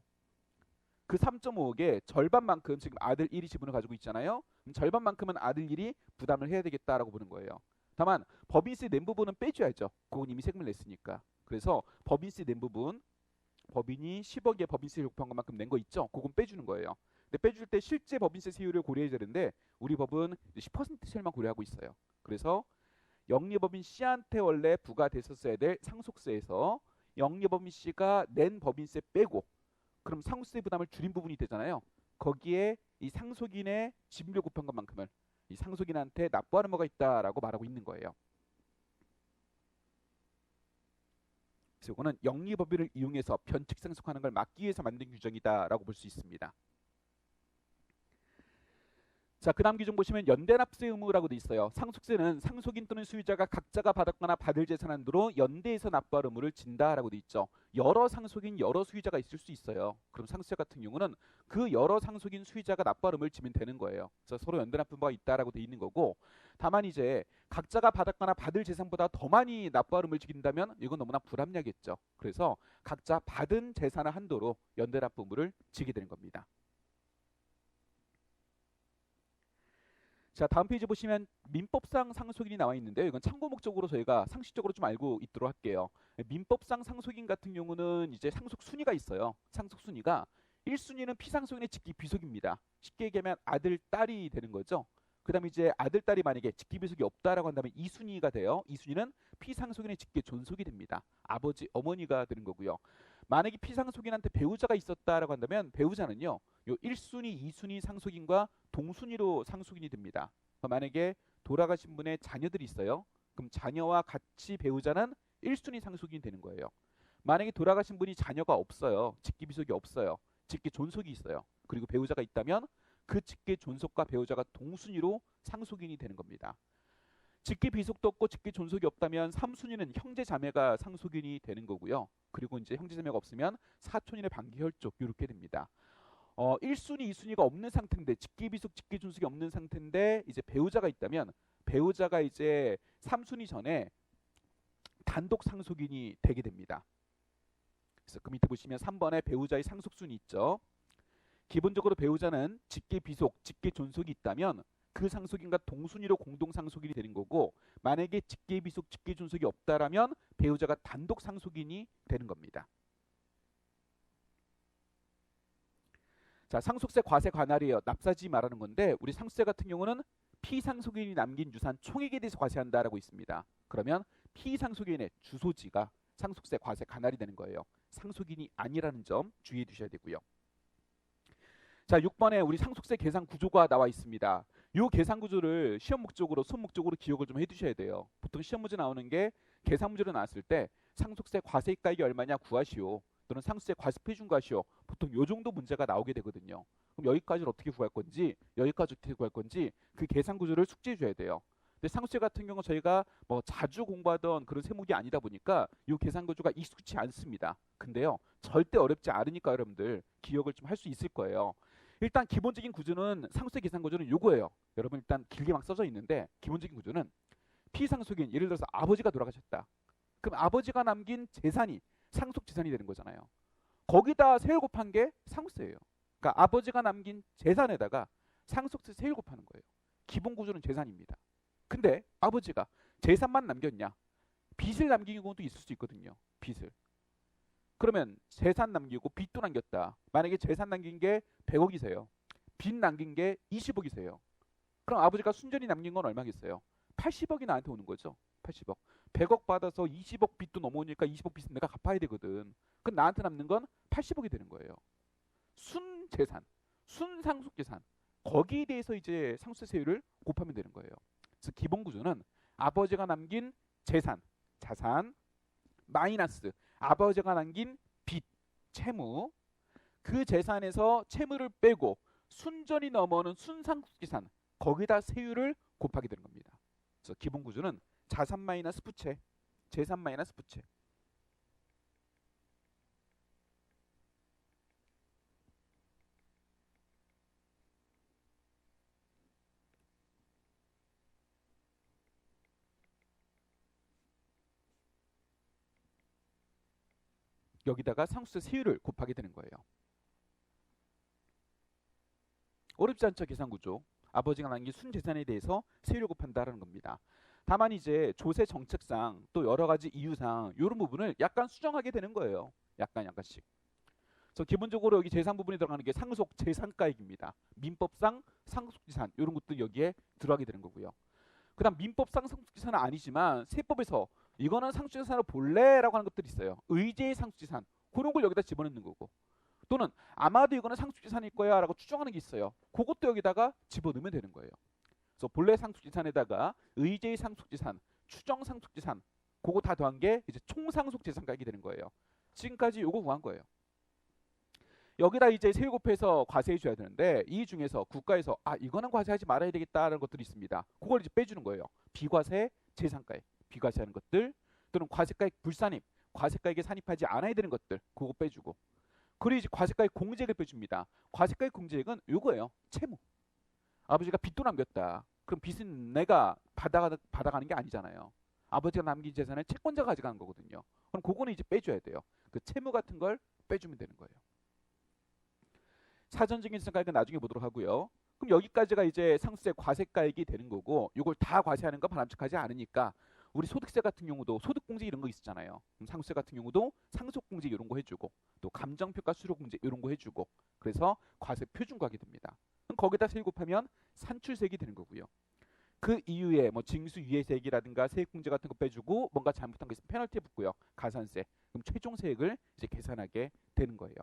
그 3.5억의 절반만큼 지금 아들 1이 지분을 가지고 있잖아요. 절반만큼은 아들 1이 부담을 해야 되겠다라고 보는 거예요. 다만 법인세 낸 부분은 빼줘야죠. 그건 이미 세금을 냈으니까. 그래서 법인세 낸 부분, 법인이 10억에 법인세 곱한 것만큼 낸 거 있죠. 그건 빼주는 거예요. 근데 빼줄 때 실제 법인세 세율을 고려해야 되는데 우리 법은 10% 세율만 고려하고 있어요. 그래서 영리법인 C한테 원래 부과됐었어야 될 상속세에서 영리법인 C가 낸 법인세 빼고 그럼 상속세 부담을 줄인 부분이 되잖아요. 거기에 이 상속인의 지분율 곱한 것만큼을 이 상속인한테 납부하는 바가 있다라고 말하고 있는 거예요. 그래서 이거는 영리법인을 이용해서 변칙 상속하는 걸 막기 위해서 만든 규정이다라고 볼 수 있습니다. 자, 그 다음 규정 보시면 연대납세 의무라고 돼 있어요. 상속세는 상속인 또는 수유자가 각자가 받았거나 받을 재산 한도로 연대해서 납부할 의무를 진다라고 돼 있죠. 여러 상속인, 여러 수유자가 있을 수 있어요. 그럼 상속세 같은 경우는 그 여러 상속인 수유자가 납부할 의무를 지면 되는 거예요. 그래서 서로 연대납부가 있다라고 돼 있는 거고, 다만 이제 각자가 받았거나 받을 재산보다 더 많이 납부할 의무를 지킨다면 이건 너무나 불합리하겠죠. 그래서 각자 받은 재산의 한도로 연대납부 의무를 지게 되는 겁니다. 자, 다음 페이지 보시면 민법상 상속인이 나와 있는데요. 이건 참고 목적으로 저희가 상식적으로 좀 알고 있도록 할게요. 민법상 상속인 같은 경우는 이제 상속 순위가 있어요. 상속 순위가 1순위는 피상속인의 직계 비속입니다. 쉽게 얘기하면 아들, 딸이 되는 거죠. 그 다음에 이제 아들, 딸이 만약에 직계 비속이 없다라고 한다면 2순위가 돼요. 2순위는 피상속인의 직계 존속이 됩니다. 아버지, 어머니가 되는 거고요. 만약에 피상속인한테 배우자가 있었다라고 한다면 배우자는요, 요 1순위, 2순위 상속인과 동순위로 상속인이 됩니다. 만약에 돌아가신 분의 자녀들이 있어요. 그럼 자녀와 같이 배우자는 1순위 상속인이 되는 거예요. 만약에 돌아가신 분이 자녀가 없어요. 직계 비속이 없어요. 직계 존속이 있어요. 그리고 배우자가 있다면 그 직계 존속과 배우자가 동순위로 상속인이 되는 겁니다. 직계 비속도 없고 직계 존속이 없다면 3순위는 형제 자매가 상속인이 되는 거고요. 그리고 이제 형제 자매가 없으면 사촌인의 반기 혈족 이렇게 됩니다. 1순위, 2순위가 없는 상태인데 직계 비속, 직계 존속이 없는 상태인데 이제 배우자가 있다면 배우자가 이제 3순위 전에 단독 상속인이 되게 됩니다. 그래서 그 밑에 보시면 3번에 배우자의 상속순위 있죠. 기본적으로 배우자는 직계 비속, 직계 존속이 있다면 그 상속인과 동순위로 공동 상속인이 되는 거고, 만약에 직계 비속, 직계 존속이 없다라면 배우자가 단독 상속인이 되는 겁니다. 자, 상속세 과세 관할이에요. 납사지 말하는 건데 우리 상속세 같은 경우는 피상속인이 남긴 유산 총액에 대해서 과세한다라고 있습니다. 그러면 피상속인의 주소지가 상속세 과세 관할이 되는 거예요. 상속인이 아니라는 점 주의해 두셔야 되고요. 자, 6번에 우리 상속세 계산 구조가 나와 있습니다. 이 계산 구조를 시험 목적으로, 수업 목적으로 기억을 좀 해두셔야 돼요. 보통 시험 문제 나오는 게 계산 문제로 나왔을 때 상속세 과세가액이 얼마냐 구하시오. 또는 상속세 과세 표준 구하시오. 보통 요 정도 문제가 나오게 되거든요. 그럼 여기까지를 어떻게 구할 건지, 여기까지 어떻게 구할 건지 그 계산 구조를 숙지해 줘야 돼요. 근데 상속세 같은 경우 저희가 뭐 자주 공부하던 그런 세목이 아니다 보니까 이 계산 구조가 익숙치 않습니다. 근데요, 절대 어렵지 않으니까 여러분들 기억을 좀 할 수 있을 거예요. 일단 기본적인 구조는 상속세 계산 구조는 요거예요. 여러분 일단 길게 막 써져 있는데 기본적인 구조는 피상속인, 예를 들어서 아버지가 돌아가셨다. 그럼 아버지가 남긴 재산이 상속재산이 되는 거잖아요. 거기다 세율 곱한 게 상속세예요. 그러니까 아버지가 남긴 재산에다가 상속세 세율 곱하는 거예요. 기본 구조는 재산입니다. 근데 아버지가 재산만 남겼냐? 빚을 남긴 경우도 있을 수 있거든요. 빚을. 그러면 재산 남기고 빚도 남겼다. 만약에 재산 남긴 게 100억이세요. 빚 남긴 게 20억이세요. 그럼 아버지가 순전히 남긴 건 얼마겠어요? 80억이 나한테 오는 거죠. 80억. 100억 받아서 20억 빚도 넘어오니까 20억 빚은 내가 갚아야 되거든. 그럼 나한테 남는 건 80억이 되는 거예요. 순재산, 순상속재산. 거기에 대해서 이제 상속세율을 곱하면 되는 거예요. 그래서 기본 구조는 아버지가 남긴 재산, 자산, 마이너스 아버지가 남긴 빚, 채무, 그 재산에서 채무를 빼고 순전히 넘어오는 순상속재산, 거기다 세율을 곱하게 되는 겁니다. 그래서 기본 구조는 자산 마이너스 부채, 재산 마이너스 부채. 여기다가 상속세 세율을 곱하게 되는 거예요. 어렵지 않죠, 계산 구조. 아버지가 남긴 순재산에 대해서 세율을 곱한다라는 겁니다. 다만 이제 조세 정책상 또 여러 가지 이유상 이런 부분을 약간 수정하게 되는 거예요. 약간씩. 그래서 기본적으로 여기 재산 부분이 들어가는 게 상속 재산가액입니다. 민법상 상속재산 이런 것도 여기에 들어가게 되는 거고요. 그다음 민법상 상속재산은 아니지만 세법에서 이거는 상속재산으로 볼래라고 하는 것들이 있어요. 의제의 상속재산 그런 걸 여기다 집어넣는 거고, 또는 아마도 이거는 상속재산일 거야 라고 추정하는 게 있어요. 그것도 여기다가 집어넣으면 되는 거예요. 그래서 본래 상속재산에다가 의제의 상속재산, 추정 상속재산 그거 다 더한 게 이제 총상속재산가액이 되는 거예요. 지금까지 요거 구한 거예요. 여기다 이제 세율 곱해서 과세해 줘야 되는데 이 중에서 국가에서 이거는 과세하지 말아야 되겠다라는 것들이 있습니다. 그걸 이제 빼주는 거예요. 비과세 재산가액, 비과세하는 것들, 또는 과세가액 불산입, 과세가액에 산입하지 않아야 되는 것들 그거 빼주고, 그리고 이제 과세가액 공제액을 빼줍니다. 과세가액 공제액은 요거예요. 채무. 아버지가 빚도 남겼다. 그럼 빚은 내가 받아가는 게 아니잖아요. 아버지가 남긴 재산을 채권자가 가져가는 거거든요. 그럼 그거는 이제 빼줘야 돼요. 그 채무 같은 걸 빼주면 되는 거예요. 사전적인 재산가액은 나중에 보도록 하고요. 그럼 여기까지가 이제 상속세 과세가액이 되는 거고, 이걸 다 과세하는 건 바람직하지 않으니까 우리 소득세 같은 경우도 소득공제 이런 거 있었잖아요. 그럼 상속세 같은 경우도 상속공제 이런 거 해주고, 또 감정평가 수료공제 이런 거 해주고, 그래서 과세 표준과하게 됩니다. 그럼 거기다 세율 곱하면 산출세액이 되는 거고요. 그 이후에 뭐 징수유예세액이라든가 세액공제 같은 거 빼주고 뭔가 잘못한 거 있으면 페널티 붙고요. 가산세. 그럼 최종세액을 이제 계산하게 되는 거예요.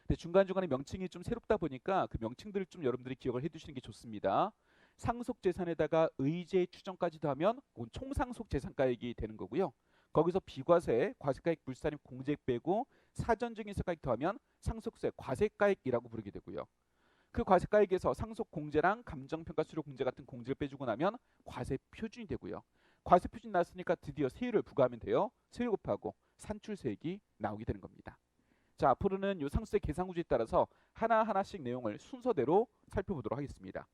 근데 중간중간에 명칭이 좀 새롭다 보니까 그 명칭들을 좀 여러분들이 기억을 해두시는 게 좋습니다. 상속재산에다가 의제 추정까지 더하면 그건 총상속재산가액이 되는 거고요. 거기서 비과세, 과세가액 불산입 공제액 빼고 사전적인 세가액 더하면 상속세 과세가액이라고 부르게 되고요. 그 과세가액에서 상속공제랑 감정평가수료공제 같은 공제를 빼주고 나면 과세표준이 되고요. 과세표준 나왔으니까 드디어 세율을 부과하면 돼요. 세율 곱하고 산출세액이 나오게 되는 겁니다. 자, 앞으로는 이 상속세 계산 구조에 따라서 하나하나씩 내용을 순서대로 살펴보도록 하겠습니다.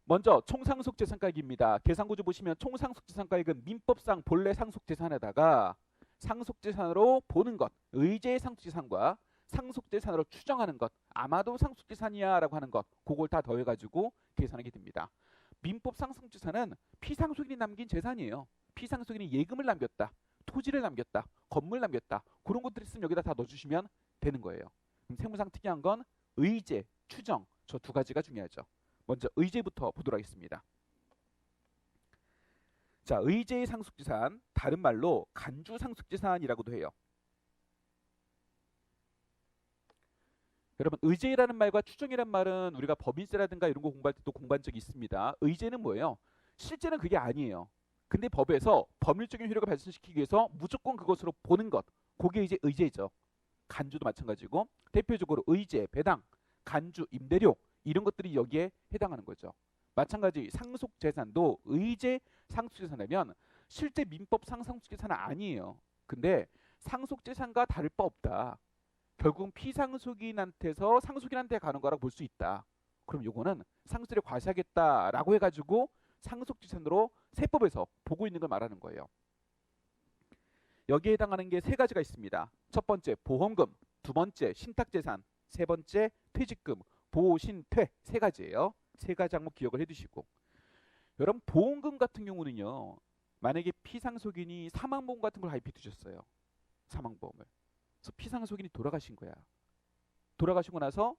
먼저 총상속재산가액입니다. 계산구조 보시면 총상속재산가액은 민법상 본래 상속재산에다가 상속재산으로 보는 것, 의제의 상속재산과 상속재산으로 추정하는 것, 아마도 상속재산이야 라고 하는 것, 그걸 다 더해가지고 계산하게 됩니다. 민법상 상속재산은 피상속인이 남긴 재산이에요. 피상속인이 예금을 남겼다, 토지를 남겼다, 건물 남겼다, 그런 것들 있으면 여기다 다 넣어주시면 되는 거예요. 그럼 세무상 특이한 건 의제, 추정, 저 두 가지가 중요하죠. 먼저 의제부터 보도록 하겠습니다. 자, 의제의 상속재산, 다른 말로 간주 상속재산이라고도 해요. 여러분, 의제라는 말과 추정이란 말은 우리가 법인세라든가 이런 거 공부할 때도 공부한 적이 있습니다. 의제는 뭐예요? 실제는 그게 아니에요. 근데 법에서 법률적인 효력을 발생시키기 위해서 무조건 그것으로 보는 것, 그게 이제 의제죠. 간주도 마찬가지고, 대표적으로 의제, 배당, 간주, 임대료 이런 것들이 여기에 해당하는 거죠. 마찬가지 상속재산도 의제 상속재산이면 실제 민법상 상속재산은 아니에요. 근데 상속재산과 다를 바 없다. 결국은 피상속인한테서 상속인한테 가는 거라고 볼 수 있다. 그럼 요거는 상속세를 과세하겠다라고 해가지고 상속재산으로 세법에서 보고 있는 걸 말하는 거예요. 여기에 해당하는 게 세 가지가 있습니다. 첫 번째 보험금, 두 번째 신탁재산, 세 번째 퇴직금, 보신퇴 세 가지예요. 세 가지 항목 기억을 해두시고, 여러분 보험금 같은 경우는요, 만약에 피상속인이 사망보험 같은 걸 가입해 두셨어요. 사망보험을. 그래서 피상속인이 돌아가신 거야. 돌아가시고 나서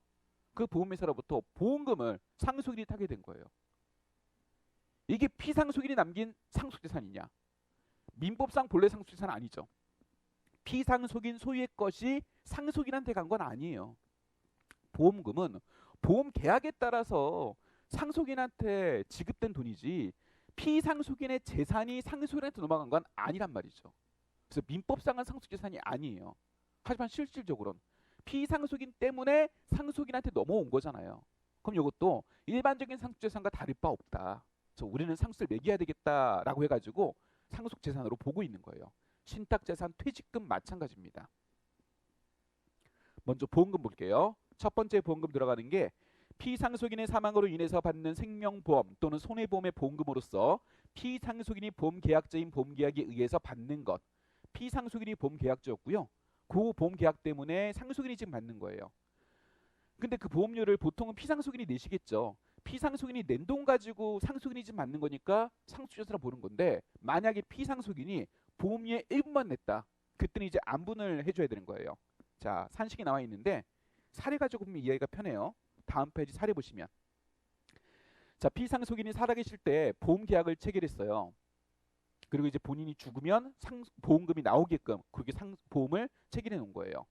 그 보험회사로부터 보험금을 상속인이 타게 된 거예요. 이게 피상속인이 남긴 상속재산이냐? 민법상 본래 상속재산은 아니죠. 피상속인 소유의 것이 상속인한테 간 건 아니에요. 보험금은 보험 계약에 따라서 상속인한테 지급된 돈이지 피상속인의 재산이 상속인한테 넘어간 건 아니란 말이죠. 그래서 민법상은 상속재산이 아니에요. 하지만 실질적으로는 피상속인 때문에 상속인한테 넘어온 거잖아요. 그럼 이것도 일반적인 상속재산과 다를 바 없다. 그래서 우리는 상속세를 매겨야 되겠다라고 해가지고 상속재산으로 보고 있는 거예요. 신탁재산, 퇴직금 마찬가지입니다. 먼저 보험금 볼게요. 첫 번째 보험금 들어가는 게 피상속인의 사망으로 인해서 받는 생명보험 또는 손해보험의 보험금으로서 피상속인이 보험계약자인 보험계약에 의해서 받는 것. 피상속인이 보험계약자였고요. 그 보험계약 때문에 상속인이 지금 받는 거예요. 근데 그 보험료를 보통은 피상속인이 내시겠죠. 피상속인이 낸 돈 가지고 상속인이 지금 받는 거니까 상속재산으로 보는 건데, 만약에 피상속인이 보험료의 일부만 냈다. 그때는 이제 안분을 해줘야 되는 거예요. 자, 산식이 나와 있는데 사례 가지고 보면 이해가 편해요. 다음 페이지 사례 보시면, 자, 피상속인이 살아계실 때 보험계약을 체결했어요. 그리고 이제 본인이 죽으면 보험금이 나오게끔 그렇게 보험을 체결해 놓은 거예요.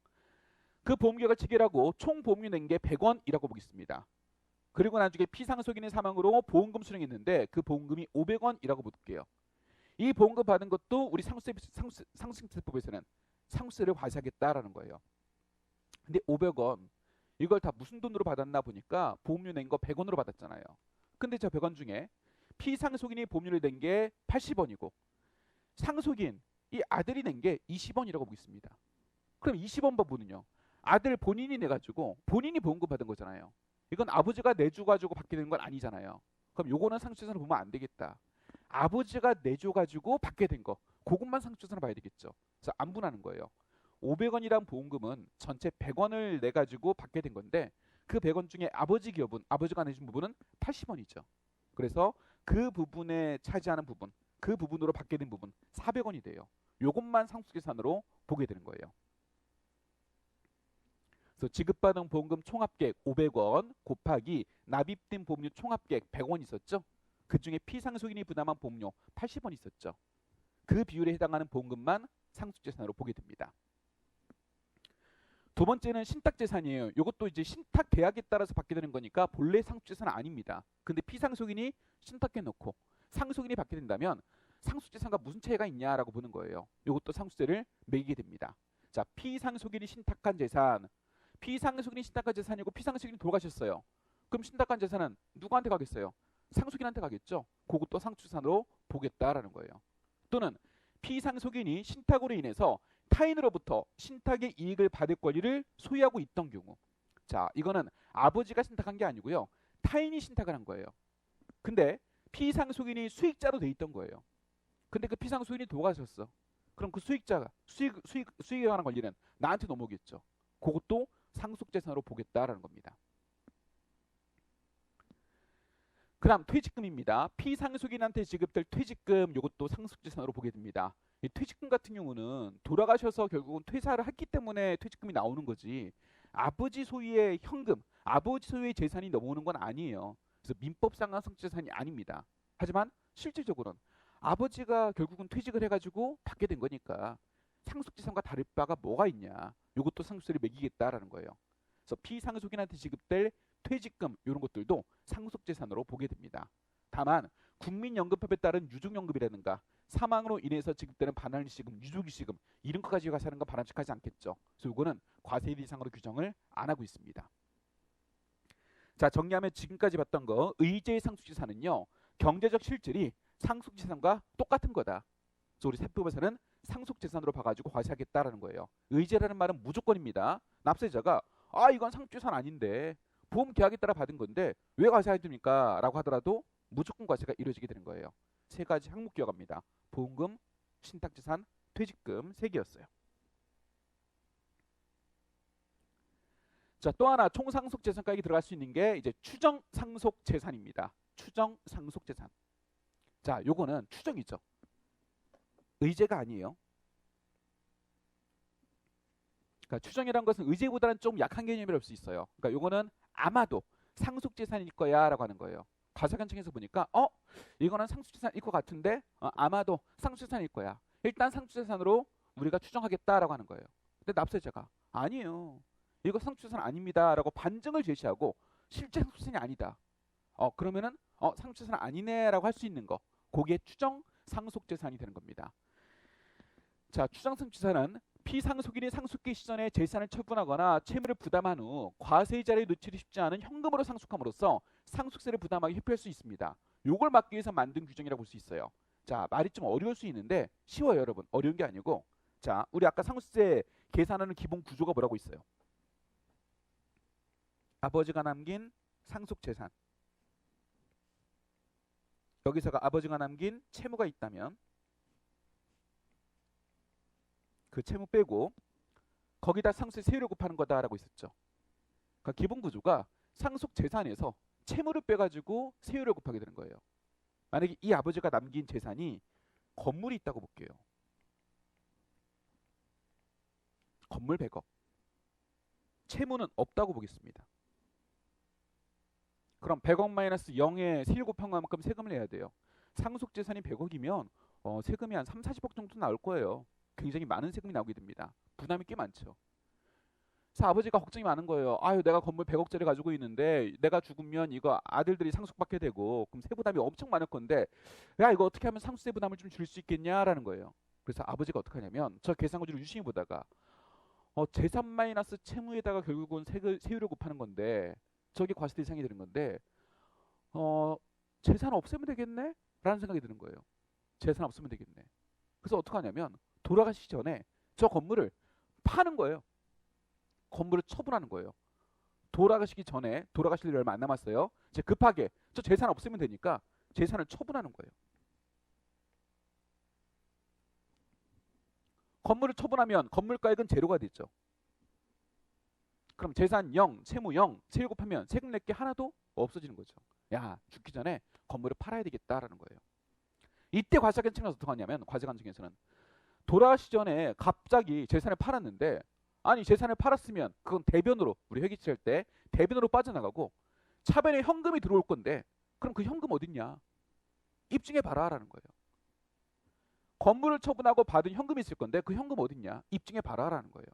그 보험계약을 체결하고 총 보험료 낸 게 100원이라고 보겠습니다. 그리고 나중에 피상속인의 사망으로 보험금 수령했는데 그 보험금이 500원이라고 볼게요. 이 보험금 받은 것도 우리 상속세법에서는 상속세를 과세하겠다라는 거예요. 근데 500원 이걸 다 무슨 돈으로 받았나 보니까 보험료 낸 거 100원으로 받았잖아요. 근데 저 100원 중에 피상속인이 보험료를 낸 게 80원이고 상속인 이 아들이 낸 게 20원이라고 보겠습니다. 그럼 20원 부분은요, 아들 본인이 내가지고 본인이 보험금 받은 거잖아요. 이건 아버지가 내줘가지고 받게 되는 건 아니잖아요. 그럼 요거는 상속재산으로 보면 안 되겠다. 아버지가 내줘가지고 받게 된 거, 그것만 상속재산으로 봐야 되겠죠. 그래서 안 분하는 거예요. 500원이란 보험금은 전체 100원을 내가지고 받게 된 건데, 그 100원 중에 아버지 기업은, 아버지가 내준 부분은 80원이죠. 그래서 그 부분에 차지하는 부분, 그 부분으로 받게 된 부분 400원이 돼요. 요것만 상속재산으로 보게 되는 거예요. 그래서 지급받은 보험금 총합계획 500원 곱하기 납입된 보험료 총합계획 100원 있었죠. 그 중에 피상속인이 부담한 보험료 80원 있었죠. 그 비율에 해당하는 보험금만 상속재산으로 보게 됩니다. 두 번째는 신탁재산이에요. 이것도 이제 신탁 계약에 따라서 받게 되는 거니까 본래 상속재산은 아닙니다. 근데 피상속인이 신탁해 놓고 상속인이 받게 된다면 상속재산과 무슨 차이가 있냐라고 보는 거예요. 이것도 상속세를 매기게 됩니다. 자, 피상속인이 신탁한 재산, 피상속인이 신탁한 재산이고 피상속인이 돌아가셨어요. 그럼 신탁한 재산은 누구한테 가겠어요? 상속인한테 가겠죠. 그것도 상속재산으로 보겠다라는 거예요. 또는 피상속인이 신탁으로 인해서 타인으로부터 신탁의 이익을 받을 권리를 소유하고 있던 경우, 자, 이거는 아버지가 신탁한 게 아니고요, 타인이 신탁을 한 거예요. 근데 피상속인이 수익자로 돼 있던 거예요. 근데 그 피상속인이 돌아가셨어. 그럼 그 수익자가 수익에 관한 권리는 나한테 넘어오겠죠. 그것도 상속재산으로 보겠다라는 겁니다. 그 다음 퇴직금입니다. 피상속인한테 지급될 퇴직금, 이것도 상속재산으로 보게 됩니다. 이 퇴직금 같은 경우는 돌아가셔서 결국은 퇴사를 했기 때문에 퇴직금이 나오는 거지, 아버지 소유의 현금, 아버지 소유의 재산이 넘어오는 건 아니에요. 그래서 민법상은 상속재산이 아닙니다. 하지만 실질적으로는 아버지가 결국은 퇴직을 해가지고 받게 된 거니까 상속재산과 다를 바가 뭐가 있냐. 이것도 상속세를 매기겠다라는 거예요. 그래서 피상속인한테 지급될 퇴직금 이런 것들도 상속재산으로 보게 됩니다. 다만 국민연금법에 따른 유족연금이라든가 사망으로 인해서 지급되는 반환일시금, 유족일시금 이런 것까지 과세하는 건 바람직하지 않겠죠. 그래서 이거는 과세 대상으로 규정을 안 하고 있습니다. 자, 정리하면 지금까지 봤던 거 의제의 상속재산은요. 경제적 실질이 상속재산과 똑같은 거다. 그래서 우리 세법에서는 상속재산으로 봐가지고 과세하겠다라는 거예요. 의제라는 말은 무조건입니다. 납세자가 이건 상속재산 아닌데 보험 계약에 따라 받은 건데 왜 과세해야 됩니까? 라고 하더라도 무조건 과세가 이루어지게 되는 거예요. 세 가지 항목 기억합니다. 보험금, 신탁재산, 퇴직금 3개였어요. 자, 또 하나 총상속재산가액이 들어갈 수 있는 게 이제 추정상속재산입니다. 추정상속재산. 자, 요거는 추정이죠. 의제가 아니에요. 그러니까 추정이라는 것은 의제보다는 좀 약한 개념이랄 수 있어요. 그러니까 요거는 아마도 상속재산일 거야 라고 하는 거예요. 과세관청에서 보니까 이거는 상속재산일 것 같은데 아마도 상속재산일 거야. 일단 상속재산으로 우리가 추정하겠다라고 하는 거예요. 근데 납세자가 아니에요. 이거 상속재산 아닙니다 라고 반증을 제시하고 실제 상속재산이 아니다. 그러면은 상속재산 아니네 라고 할 수 있는 거. 그게 추정 상속재산이 되는 겁니다. 자, 추정 상속재산은 피상속인이 상속기 시전에 재산을 처분하거나 채무를 부담한 후 과세의 자리에 놓치기 쉽지 않은 현금으로 상속함으로써 상속세를 부담하기 회피할 수 있습니다. 요걸 막기 위해서 만든 규정이라고 볼 수 있어요. 자, 말이 좀 어려울 수 있는데 쉬워요, 여러분. 어려운 게 아니고. 자, 우리 아까 상속세 계산하는 기본 구조가 뭐라고 있어요? 아버지가 남긴 상속재산. 여기서가 아버지가 남긴 채무가 있다면 그 채무 빼고 거기다 상속세 세율을 곱하는 거다라고 있었죠. 그러니까 기본 구조가 상속재산에서 채무를 빼가지고 세율을 곱하게 되는 거예요. 만약에 이 아버지가 남긴 재산이 건물이 있다고 볼게요. 건물 100억. 채무는 없다고 보겠습니다. 그럼 100억 마이너스 0에 세율 곱한 것만큼 세금을 내야 돼요. 상속재산이 100억이면 세금이 한 3, 40억 정도 나올 거예요. 굉장히 많은 세금이 나오게 됩니다. 부담이 꽤 많죠. 그래서 아버지가 걱정이 많은 거예요. 내가 건물 100억짜리 가지고 있는데 내가 죽으면 이거 아들들이 상속받게 되고 그럼 세부담이 엄청 많을 건데 야, 이거 어떻게 하면 상속세 부담을 좀 줄 수 있겠냐라는 거예요. 그래서 아버지가 어떻게 하냐면 저 계산구조를 유심히 보다가 재산 마이너스 채무에다가 결국은 세율을 곱하는 건데 저게 과세 대상이 되는 건데 재산 없애면 되겠네? 라는 생각이 드는 거예요. 재산 없으면 되겠네. 그래서 어떻게 하냐면 돌아가시기 전에 저 건물을 파는 거예요. 건물을 처분하는 거예요. 돌아가시기 전에, 돌아가실 일이 얼마 안 남았어요. 이제 급하게 저 재산 없으면 되니까 재산을 처분하는 거예요. 건물을 처분하면 건물가액은 제로가 되죠. 그럼 재산 0, 채무 0, 세율 곱하면 세금 낼 게 하나도 없어지는 거죠. 야, 죽기 전에 건물을 팔아야 되겠다라는 거예요. 이때 과세관청에서 어떻게 하냐면 과세관청에서는 돌아가시 전에 갑자기 재산을 팔았는데 아니 재산을 팔았으면 그건 대변으로 우리 회계 처리할 때 대변으로 빠져나가고 차변에 현금이 들어올 건데 그럼 그 현금 어딨냐? 입증해 봐라라는 거예요. 건물을 처분하고 받은 현금이 있을 건데 그 현금 어딨냐? 입증해 봐라라는 거예요.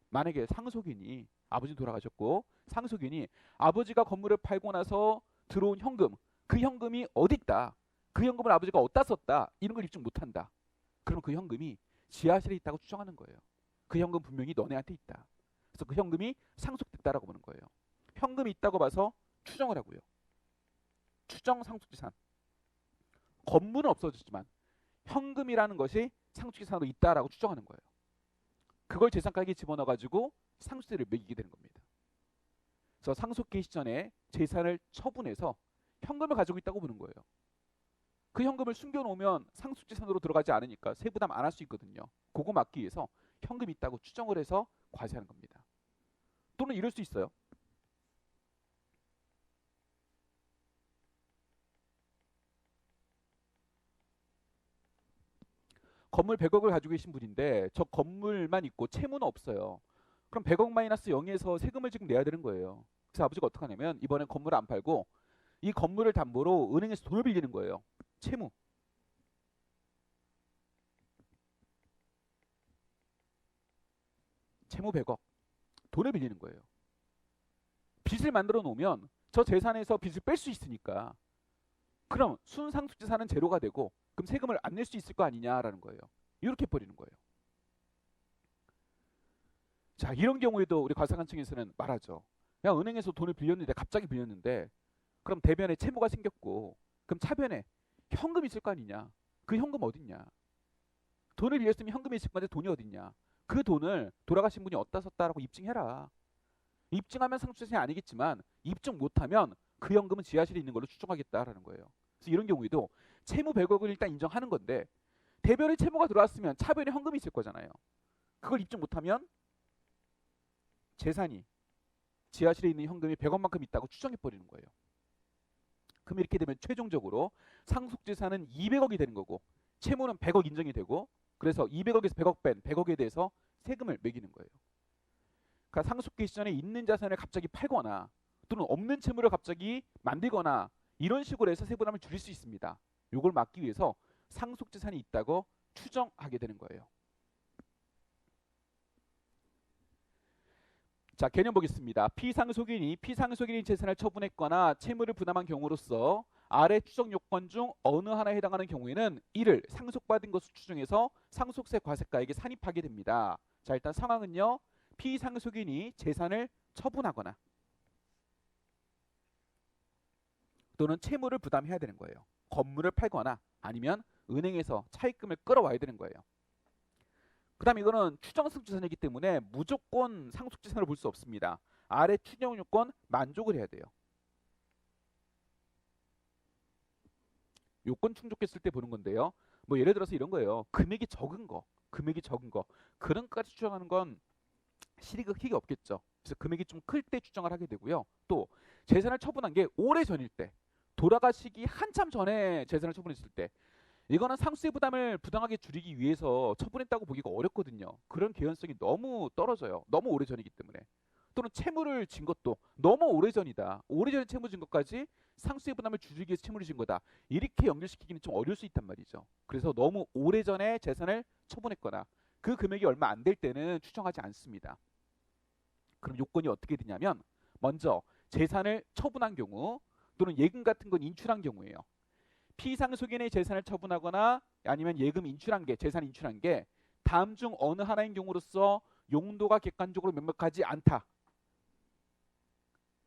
만약에 상속인이 아버지 돌아가셨고 상속인이 아버지가 건물을 팔고 나서 들어온 현금 그 현금이 어딨다? 그 현금을 아버지가 어디다 썼다? 이런 걸 입증 못한다. 그럼 그 현금이 지하실에 있다고 추정하는 거예요. 그 현금 분명히 너네한테 있다. 그래서 그 현금이 상속됐다라고 보는 거예요. 현금이 있다고 봐서 추정을 하고요. 추정 상속재산. 건물은 없어졌지만 현금이라는 것이 상속재산으로 있다라고 추정하는 거예요. 그걸 재산가액에 집어넣어가지고 상속세를 매기게 되는 겁니다. 그래서 상속 개시 전에 재산을 처분해서 현금을 가지고 있다고 보는 거예요. 그 현금을 숨겨놓으면 상속재산으로 들어가지 않으니까 세부담 안 할 수 있거든요. 그거 막기 위해서 현금이 있다고 추정을 해서 과세하는 겁니다. 또는 이럴 수 있어요. 건물 100억을 가지고 계신 분인데 저 건물만 있고 채무는 없어요. 그럼 100억 마이너스 0에서 세금을 지금 내야 되는 거예요. 그래서 아버지가 어떻게 하냐면 이번엔 건물을 안 팔고 이 건물을 담보로 은행에서 돈을 빌리는 거예요. 채무. 채무 100억. 돈을 빌리는 거예요. 빚을 만들어 놓으면 저 재산에서 빚을 뺄 수 있으니까 그럼 순상속재산은 제로가 되고 그럼 세금을 안 낼 수 있을 거 아니냐라는 거예요. 이렇게 버리는 거예요. 자, 이런 경우에도 우리 과세관청에서는 말하죠. 야, 은행에서 돈을 빌렸는데 갑자기 빌렸는데 그럼 대변에 채무가 생겼고 그럼 차변에 현금이 있을 거 아니냐. 그 현금 어딨냐. 돈을 빌렸으면 현금이 있을 건데 돈이 어딨냐. 그 돈을 돌아가신 분이 어디다 썼다라고 입증해라. 입증하면 상속재산이 아니겠지만 입증 못하면 그 현금은 지하실에 있는 걸로 추정하겠다라는 거예요. 그래서 이런 경우에도 채무 100억을 일단 인정하는 건데 대변에 채무가 들어왔으면 차변에 현금이 있을 거잖아요. 그걸 입증 못하면 재산이 지하실에 있는 현금이 100억만큼 있다고 추정해버리는 거예요. 그럼 이렇게 되면 최종적으로 상속재산은 200억이 되는 거고 채무는 100억 인정이 되고 그래서 200억에서 100억 뺀 100억에 대해서 세금을 매기는 거예요. 그러니까 상속기 시전에 있는 자산을 갑자기 팔거나 또는 없는 채무를 갑자기 만들거나 이런 식으로 해서 세부담을 줄일 수 있습니다. 이걸 막기 위해서 상속재산이 있다고 추정하게 되는 거예요. 자, 개념 보겠습니다. 피상속인이 재산을 처분했거나 채무를 부담한 경우로서 아래 추정 요건 중 어느 하나에 해당하는 경우에는 이를 상속받은 것으로 추정해서 상속세 과세가에게 산입하게 됩니다. 자, 일단 상황은요. 피상속인이 재산을 처분하거나 또는 채무를 부담해야 되는 거예요. 건물을 팔거나 아니면 은행에서 차입금을 끌어와야 되는 거예요. 그 다음 이거는 추정상속재산이기 때문에 무조건 상속재산을 볼 수 없습니다. 아래 추정 요건 만족을 해야 돼요. 요건 충족했을 때 보는 건데요. 뭐 예를 들어서 이런 거예요. 금액이 적은 거 그런 것까지 추정하는 건 실익이 없겠죠. 그래서 금액이 좀 클 때 추정을 하게 되고요. 또 재산을 처분한 게 오래 전일 때 돌아가시기 한참 전에 재산을 처분했을 때 이거는 상속세 부담을 부당하게 줄이기 위해서 처분했다고 보기가 어렵거든요. 그런 개연성이 너무 떨어져요. 너무 오래전이기 때문에. 또는 채무를 진 것도 너무 오래전이다. 오래전에 채무 진 것까지 상속세 부담을 줄이기 위해서 채무를 진 거다. 이렇게 연결시키기는 좀 어려울 수 있단 말이죠. 그래서 너무 오래전에 재산을 처분했거나 그 금액이 얼마 안 될 때는 추정하지 않습니다. 그럼 요건이 어떻게 되냐면 먼저 재산을 처분한 경우 또는 예금 같은 건 인출한 경우예요. 피상속인의 재산을 처분하거나 아니면 예금 인출한 게 재산 인출한 게 다음 중 어느 하나인 경우로서 용도가 객관적으로 명백하지 않다.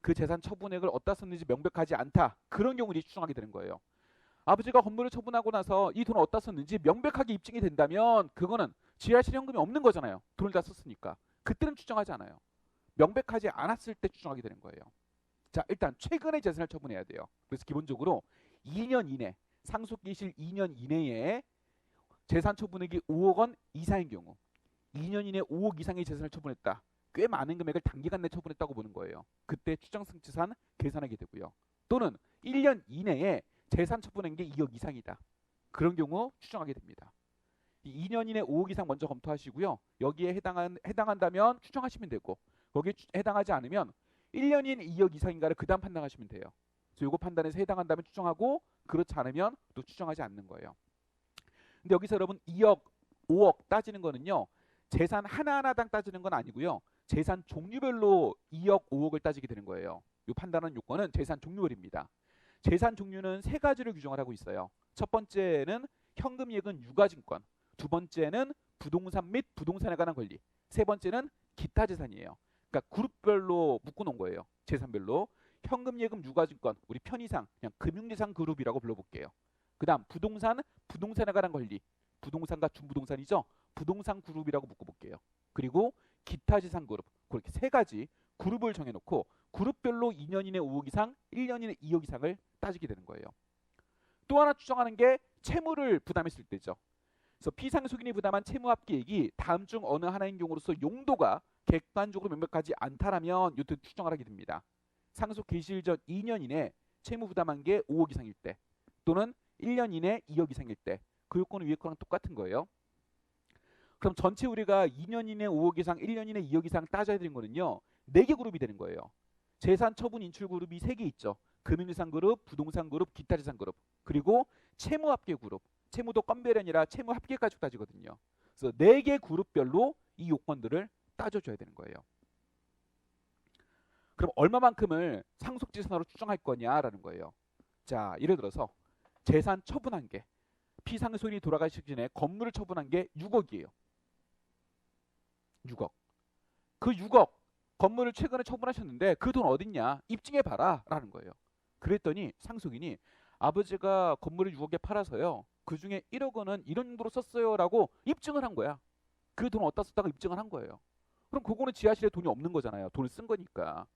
그 재산 처분액을 어디다 썼는지 명백하지 않다. 그런 경우를 추정하게 되는 거예요. 아버지가 건물을 처분하고 나서 이 돈을 어디다 썼는지 명백하게 입증이 된다면 그거는 지하실 현금이 없는 거잖아요. 돈을 다 썼으니까. 그때는 추정하지 않아요. 명백하지 않았을 때 추정하게 되는 거예요. 자, 일단 최근에 재산을 처분해야 돼요. 그래서 기본적으로 2년 이내, 상속기실 2년 이내에 재산 처분액이 5억 원 이상인 경우 2년 이내 5억 이상의 재산을 처분했다. 꽤 많은 금액을 단기간 내 처분했다고 보는 거예요. 그때 추정상속재산 계산하게 되고요. 또는 1년 이내에 재산 처분한 게 2억 이상이다. 그런 경우 추정하게 됩니다. 2년 이내 5억 이상 먼저 검토하시고요. 여기에 해당한다면 추정하시면 되고 거기에 해당하지 않으면 1년인 2억 이상인가를 그 다음 판단하시면 돼요. 그래서 요거 판단해서 해당한다면 추정하고 그렇지 않으면 또 추정하지 않는 거예요. 근데 여기서 여러분 2억, 5억 따지는 거는요. 재산 하나하나당 따지는 건 아니고요. 재산 종류별로 2억, 5억을 따지게 되는 거예요. 이 판단하는 요건은 재산 종류별입니다. 재산 종류는 세 가지를 규정을 하고 있어요. 첫 번째는 현금, 예금, 유가증권. 두 번째는 부동산 및 부동산에 관한 권리. 세 번째는 기타 재산이에요. 그러니까 그룹별로 묶어놓은 거예요. 재산별로. 현금, 예금, 유가증권. 우리 편의상 그냥 금융재산 그룹이라고 불러볼게요. 그 다음 부동산에 관한 권리. 부동산과 준부동산이죠. 부동산 그룹이라고 묶어볼게요. 그리고 기타 재산 그룹. 그렇게 세 가지 그룹을 정해놓고 그룹별로 2년 이내 5억 이상, 1년 이내 2억 이상을 따지게 되는 거예요. 또 하나 추정하는 게 채무를 부담했을 때죠. 그래서 피상속인이 부담한 채무 합계액이 다음 중 어느 하나인 경우로서 용도가 객관적으로 명백하지 않다라면 이때 추정을 하게 됩니다. 상속 개시일 전 2년 이내 채무 부담한 게 5억 이상일 때 또는 1년 이내 2억 이상일 때 그 요건은 위에 거랑 똑같은 거예요. 그럼 전체 우리가 2년 이내 5억 이상, 1년 이내 2억 이상 따져야 되는 거는요. 4개 그룹이 되는 거예요. 재산 처분 인출 그룹이 3개 있죠. 금융자산 그룹, 부동산 그룹, 기타 자산 그룹. 그리고 채무 합계 그룹. 채무도 건별이 아니라 채무 합계까지 따지거든요. 그래서 4개 그룹별로 이 요건들을 따져줘야 되는 거예요. 그럼 얼마만큼을 상속재산으로 추정할 거냐라는 거예요. 자, 예를 들어서 재산 처분한 게 피상소인이 돌아가시기 전에 건물을 처분한 게 6억이에요. 6억. 그 6억 건물을 최근에 처분하셨는데 그 돈 어딨냐? 입증해봐라 라는 거예요. 그랬더니 상속인이 아버지가 건물을 6억에 팔아서요. 그 중에 1억 원은 이런 용도로 썼어요 라고 입증을 한 거야. 그 돈 어디다 썼다가 입증을 한 거예요. 그럼 그거는 지하실에 돈이 없는 거잖아요. 돈을 쓴 거니까.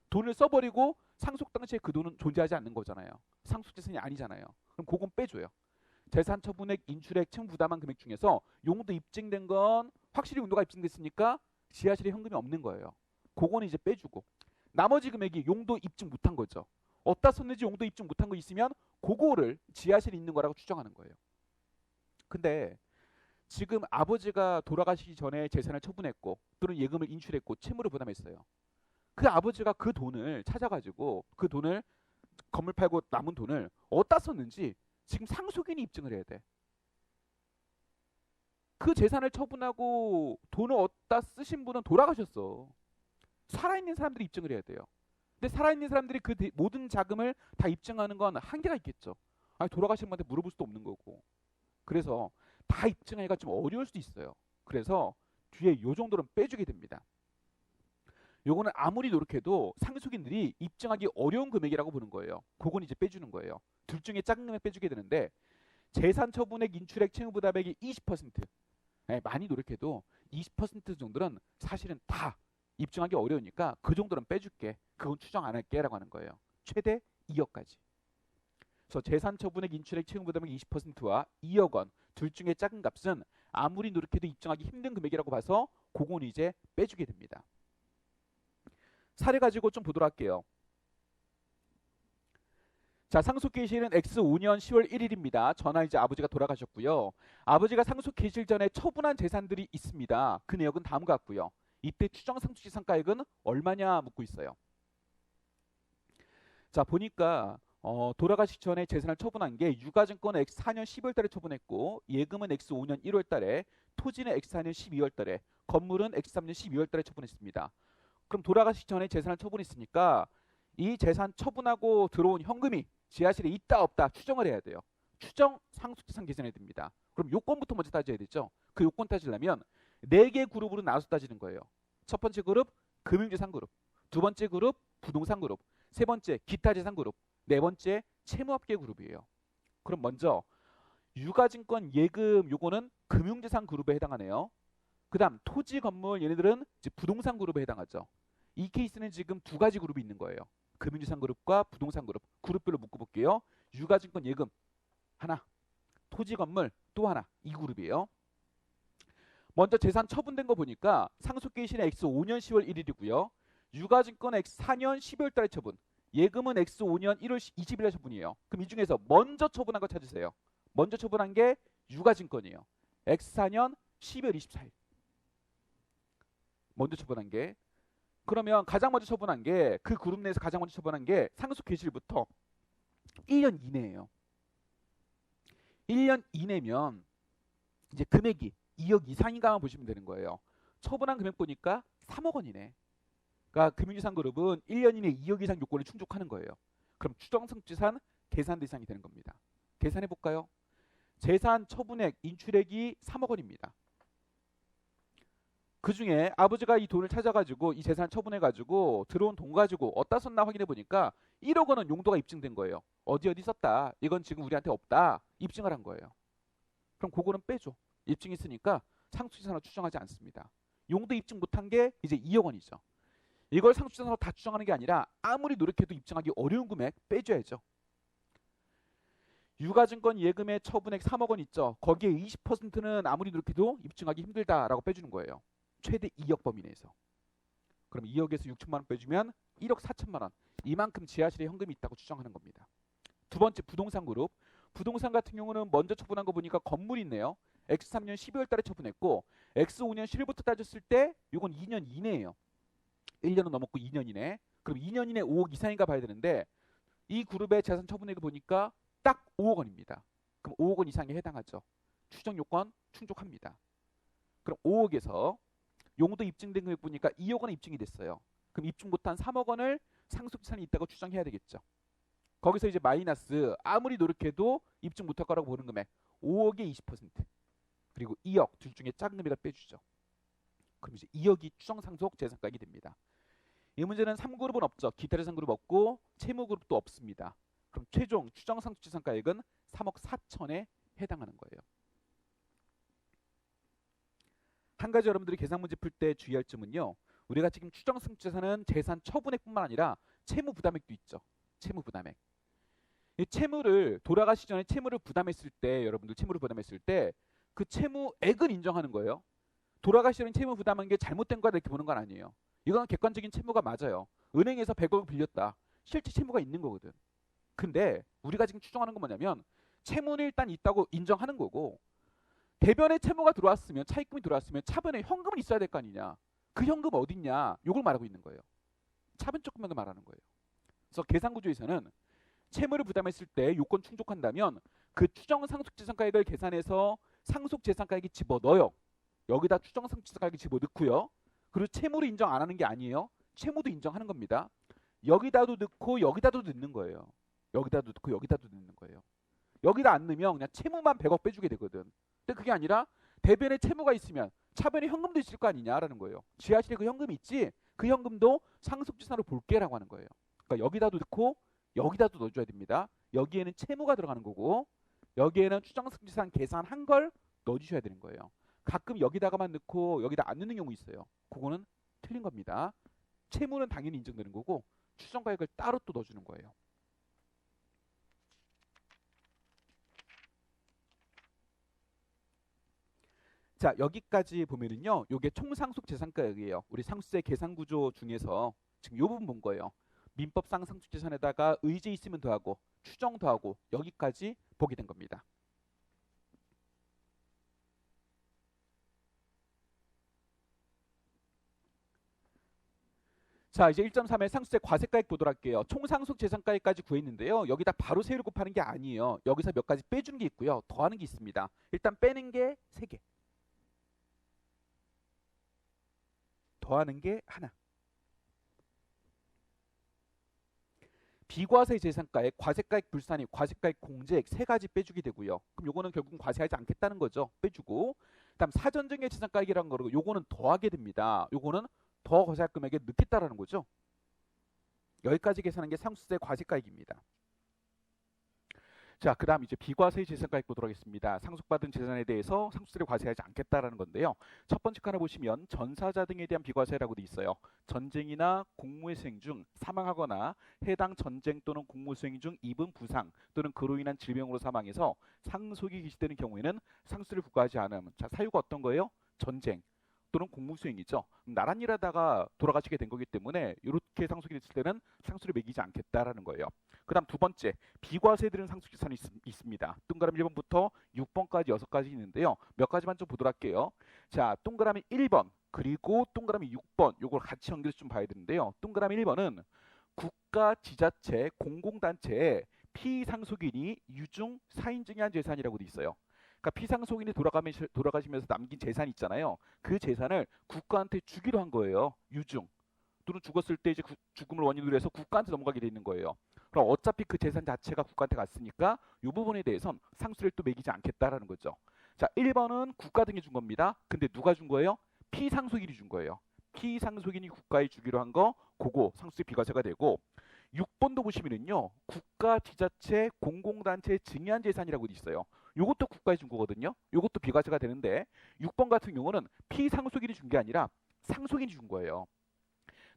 돈을 써버리고 상속 당시에 그 돈은 존재하지 않는 거잖아요. 상속재산이 아니잖아요. 그럼 그건 빼줘요. 재산 처분액, 인출액, 채무 부담한 금액 중에서 용도 입증된 건 확실히 용도가 입증됐으니까 지하실에 현금이 없는 거예요. 그거는 이제 빼주고 나머지 금액이 용도 입증 못한 거죠. 어디다 썼는지 용도 입증 못한 거 있으면 그거를 지하실에 있는 거라고 추정하는 거예요. 근데 지금 아버지가 돌아가시기 전에 재산을 처분했고 또는 예금을 인출했고 채무를 부담했어요. 그 아버지가 그 돈을 찾아가지고 그 돈을 건물 팔고 남은 돈을 어디다 썼는지 지금 상속인이 입증을 해야 돼. 그 재산을 처분하고 돈을 어디다 쓰신 분은 돌아가셨어. 살아있는 사람들이 입증을 해야 돼요. 근데 살아있는 사람들이 그 모든 자금을 다 입증하는 건 한계가 있겠죠. 아니, 돌아가신 분한테 물어볼 수도 없는 거고. 그래서 다 입증하기가 좀 어려울 수도 있어요. 그래서 뒤에 요 정도는 빼주게 됩니다. 요거는 아무리 노력해도 상속인들이 입증하기 어려운 금액이라고 보는 거예요. 그건 이제 빼주는 거예요. 둘 중에 작은 금액 빼주게 되는데 재산 처분액, 인출액, 채무부담액이 20%. 많이 노력해도 20% 정도는 사실은 다 입증하기 어려우니까 그 정도는 빼줄게. 그건 추정 안 할게 라고 하는 거예요. 최대 2억까지. 그래서 재산 처분액, 인출액, 채무부담액 20%와 2억 원 둘 중에 작은 값은 아무리 노력해도 입증하기 힘든 금액이라고 봐서 그건 이제 빼주게 됩니다. 사례 가지고 좀 보도록 할게요. 자, 상속 개시일은 X5년 10월 1일입니다. 전화 이제 아버지가 돌아가셨고요. 아버지가 상속 개시일 전에 처분한 재산들이 있습니다. 그 내역은 다음과 같고요. 이때 추정 상속지상가액은 얼마냐 묻고 있어요. 자, 보니까 돌아가시기 전에 재산을 처분한 게 유가증권 X4년 12월 달에 처분했고 예금은 X5년 1월 달에 토지는 X4년 12월 달에 건물은 X3년 12월 달에 처분했습니다. 그럼 돌아가시기 전에 재산을 처분했으니까 이 재산 처분하고 들어온 현금이 지하실에 있다 없다 추정을 해야 돼요. 추정 상속재산 계산해야 됩니다. 그럼 요건부터 먼저 따져야 되죠. 그 요건 따지려면 4개 그룹으로 나눠서 따지는 거예요. 첫 번째 그룹 금융재산 그룹, 두 번째 그룹 부동산 그룹, 세 번째 기타재산 그룹, 네 번째 채무합계 그룹이에요. 그럼 먼저 유가증권 예금 요거는 금융재산 그룹에 해당하네요. 그 다음 토지 건물 얘네들은 이제 부동산 그룹에 해당하죠. 이 케이스는 지금 두 가지 그룹이 있는 거예요. 금융재산 그룹과 부동산 그룹. 그룹별로 묶어볼게요. 유가증권 예금 하나, 토지 건물 또 하나. 이 그룹이에요. 먼저 재산 처분된 거 보니까 상속개시는 X5년 10월 1일이고요. 유가증권 X4년 12월 달에 처분. 예금은 X5년 1월 20일에 처분이에요. 그럼 이 중에서 먼저 처분한 거 찾으세요. 먼저 처분한 게 유가증권이에요. X4년 12월 24일. 먼저 처분한 게. 그러면 가장 먼저 처분한 게 그 그룹 내에서 가장 먼저 처분한 게 상속 개시일부터 1년 이내예요. 1년 이내면 이제 금액이 2억 이상인가만 보시면 되는 거예요. 처분한 금액 보니까 3억 원이네. 그러니까 금융재산 그룹은 1년 이내 2억 이상 요건을 충족하는 거예요. 그럼 추정상속재산 계산 대상이 되는 겁니다. 계산해 볼까요? 재산 처분액, 인출액이 3억 원입니다. 그 중에 아버지가 이 돈을 찾아가지고 이 재산을 처분해가지고 들어온 돈 가지고 어디다 썼나 확인해 보니까 1억 원은 용도가 입증된 거예요. 어디 썼다. 이건 지금 우리한테 없다. 입증을 한 거예요. 그럼 그거는 빼줘. 입증했으니까 상속재산으로 추정하지 않습니다. 용도 입증 못한 게 이제 2억 원이죠. 이걸 상속재산으로 다 추정하는 게 아니라 아무리 노력해도 입증하기 어려운 금액 빼줘야죠. 유가증권 예금의 처분액 3억 원 있죠. 거기에 20%는 아무리 노력해도 입증하기 힘들다라고 빼주는 거예요. 최대 2억 범위 내에서. 그럼 2억에서 6천만 원 빼주면 1억 4천만 원. 이만큼 지하실에 현금이 있다고 추정하는 겁니다. 두 번째 부동산 그룹. 부동산 같은 경우는 먼저 처분한 거 보니까 건물이 있네요. X3년 12월 달에 처분했고 X5년 7월부터 따졌을 때 이건 2년 이내예요. 1년은 넘었고 2년 이내. 그럼 2년 이내 5억 이상인가 봐야 되는데 이 그룹의 재산 처분액을 보니까 딱 5억 원입니다. 그럼 5억 원 이상에 해당하죠. 추정 요건 충족합니다. 그럼 5억에서 용도 입증된 금액 보니까 2억 원에 입증이 됐어요. 그럼 입증 못한 3억 원을 상속재산이 있다고 추정해야 되겠죠. 거기서 이제 마이너스 아무리 노력해도 입증 못할 거라고 보는 금액 5억의 20% 그리고 2억 둘 중에 작은 금액을 빼주죠. 그럼 이제 2억이 추정 상속 재산가액이 됩니다. 이 문제는 3그룹은 없죠. 기타 재산그룹 없고 채무그룹도 없습니다. 그럼 최종 추정 상속 재산가액은 3억 4천에 해당하는 거예요. 한 가지 여러분들이 계산 문제 풀 때 주의할 점은요. 우리가 지금 추정 상속 재산은 재산 처분액뿐만 아니라 채무 부담액도 있죠. 채무 부담액. 이 채무를 돌아가시 전에 채무를 부담했을 때 여러분들 채무를 부담했을 때 그 채무액은 인정하는 거예요. 돌아가시 전에 채무 부담한 게 잘못된 거다 이렇게 보는 건 아니에요. 이건 객관적인 채무가 맞아요. 은행에서 100억을 빌렸다. 실제 채무가 있는 거거든. 근데 우리가 지금 추정하는 건 뭐냐면 채무는 일단 있다고 인정하는 거고 대변에 채무가 들어왔으면 차입금이 들어왔으면 차변에 현금은 있어야 될 거 아니냐. 그 현금 어딨냐. 이걸 말하고 있는 거예요. 차변적 금액을 말하는 거예요. 그래서 계산구조에서는 채무를 부담했을 때 요건 충족한다면 그 추정 상속재산가액을 계산해서 상속재산가액에 집어넣어요. 여기다 추정 상속재산가액에 집어넣고요. 그리고 채무를 인정 안 하는 게 아니에요. 채무도 인정하는 겁니다. 여기다도 넣고 여기다도 넣는 거예요. 여기다도 넣고 여기다도 넣는 거예요. 여기다 안 넣으면 그냥 채무만 100억 빼주게 되거든. 근데 그게 아니라 대변에 채무가 있으면 차변에 현금도 있을 거 아니냐라는 거예요. 지하실에 그 현금이 있지? 그 현금도 상속재산으로 볼게라고 하는 거예요. 그러니까 여기다도 넣고 여기다도 넣어줘야 됩니다. 여기에는 채무가 들어가는 거고 여기에는 추정상속재산 계산한 걸 넣어주셔야 되는 거예요. 가끔 여기다가만 넣고 여기다 안 넣는 경우 있어요. 그거는 틀린 겁니다. 채무는 당연히 인정되는 거고 추정가액을 따로 또 넣어주는 거예요. 자, 여기까지 보면은요. 요게 총상속재산가액이에요. 우리 상속세 계산구조 중에서 지금 요 부분 본 거예요. 민법상 상속재산에다가 의제 있으면 더하고 추정 더하고 여기까지 보게 된 겁니다. 자, 이제 1.3의 상속세 과세가액 보도록 할게요. 총상속재산가액까지 구했는데요. 여기다 바로 세율을 곱하는 게 아니에요. 여기서 몇 가지 빼주는 게 있고요. 더하는 게 있습니다. 일단 빼는 게 3개. 더하는 게 하나. 비과세 재산가액, 과세가액 불산입, 과세가액 공제액 3가지 빼주게 되고요. 그럼 요거는 결국은 과세하지 않겠다는 거죠. 빼주고. 그다음 사전증여 재산가액이라는 거로 요거는 더하게 됩니다. 요거는 더 과세할 금액에 넣겠다라는 거죠. 여기까지 계산한 게 상속세 과세가액입니다. 자, 그 다음 이제 비과세 재산가액 보도록 하겠습니다. 상속받은 재산에 대해서 상속세를 과세하지 않겠다라는 건데요. 첫 번째 칸을 보시면 전사자 등에 대한 비과세라고 돼 있어요. 전쟁이나 공무의 수행 중 사망하거나 해당 전쟁 또는 공무 수행 중 입은 부상 또는 그로 인한 질병으로 사망해서 상속이 기시되는 경우에는 상속세를 부과하지 않음. 자, 사유가 어떤 거예요? 전쟁 또는 공무 수행이죠. 나란 일하다가 돌아가시게 된 거기 때문에 이렇게 상속이 됐을 때는 상속세를 매기지 않겠다라는 거예요. 그 다음 두 번째, 비과세들은 상속재산이 있습니다. 동그라미 1번부터 6번까지 6가지 있는데요. 몇 가지만 좀 보도록 할게요. 자, 동그라미 1번 그리고 동그라미 6번 요걸 같이 연결해서 좀 봐야 되는데요. 동그라미 1번은 국가, 지자체, 공공단체의 피상속인이 유증, 사인증여한 재산이라고 돼 있어요. 그러니까 피상속인이 돌아가시면서 남긴 재산이 있잖아요. 그 재산을 국가한테 주기로 한 거예요. 유증. 또는 죽었을 때 이제 죽음을 원인으로 해서 국가한테 넘어가게 돼 있는 거예요. 그럼 어차피 그 재산 자체가 국가한테 갔으니까 이 부분에 대해선 상속세를 또 매기지 않겠다라는 거죠. 자, 1번은 국가 등이 준 겁니다. 근데 누가 준 거예요? 피상속인이 준 거예요. 피상속인이 국가에 주기로 한 거 그거 상속세 비과세가 되고 6번도 보시면은요. 국가, 지자체, 공공단체 증여한 재산이라고 돼 있어요. 요것도 국가에 준 거거든요. 요것도 비과세가 되는데 6번 같은 경우는 피상속인이 준 게 아니라 상속인이 준 거예요.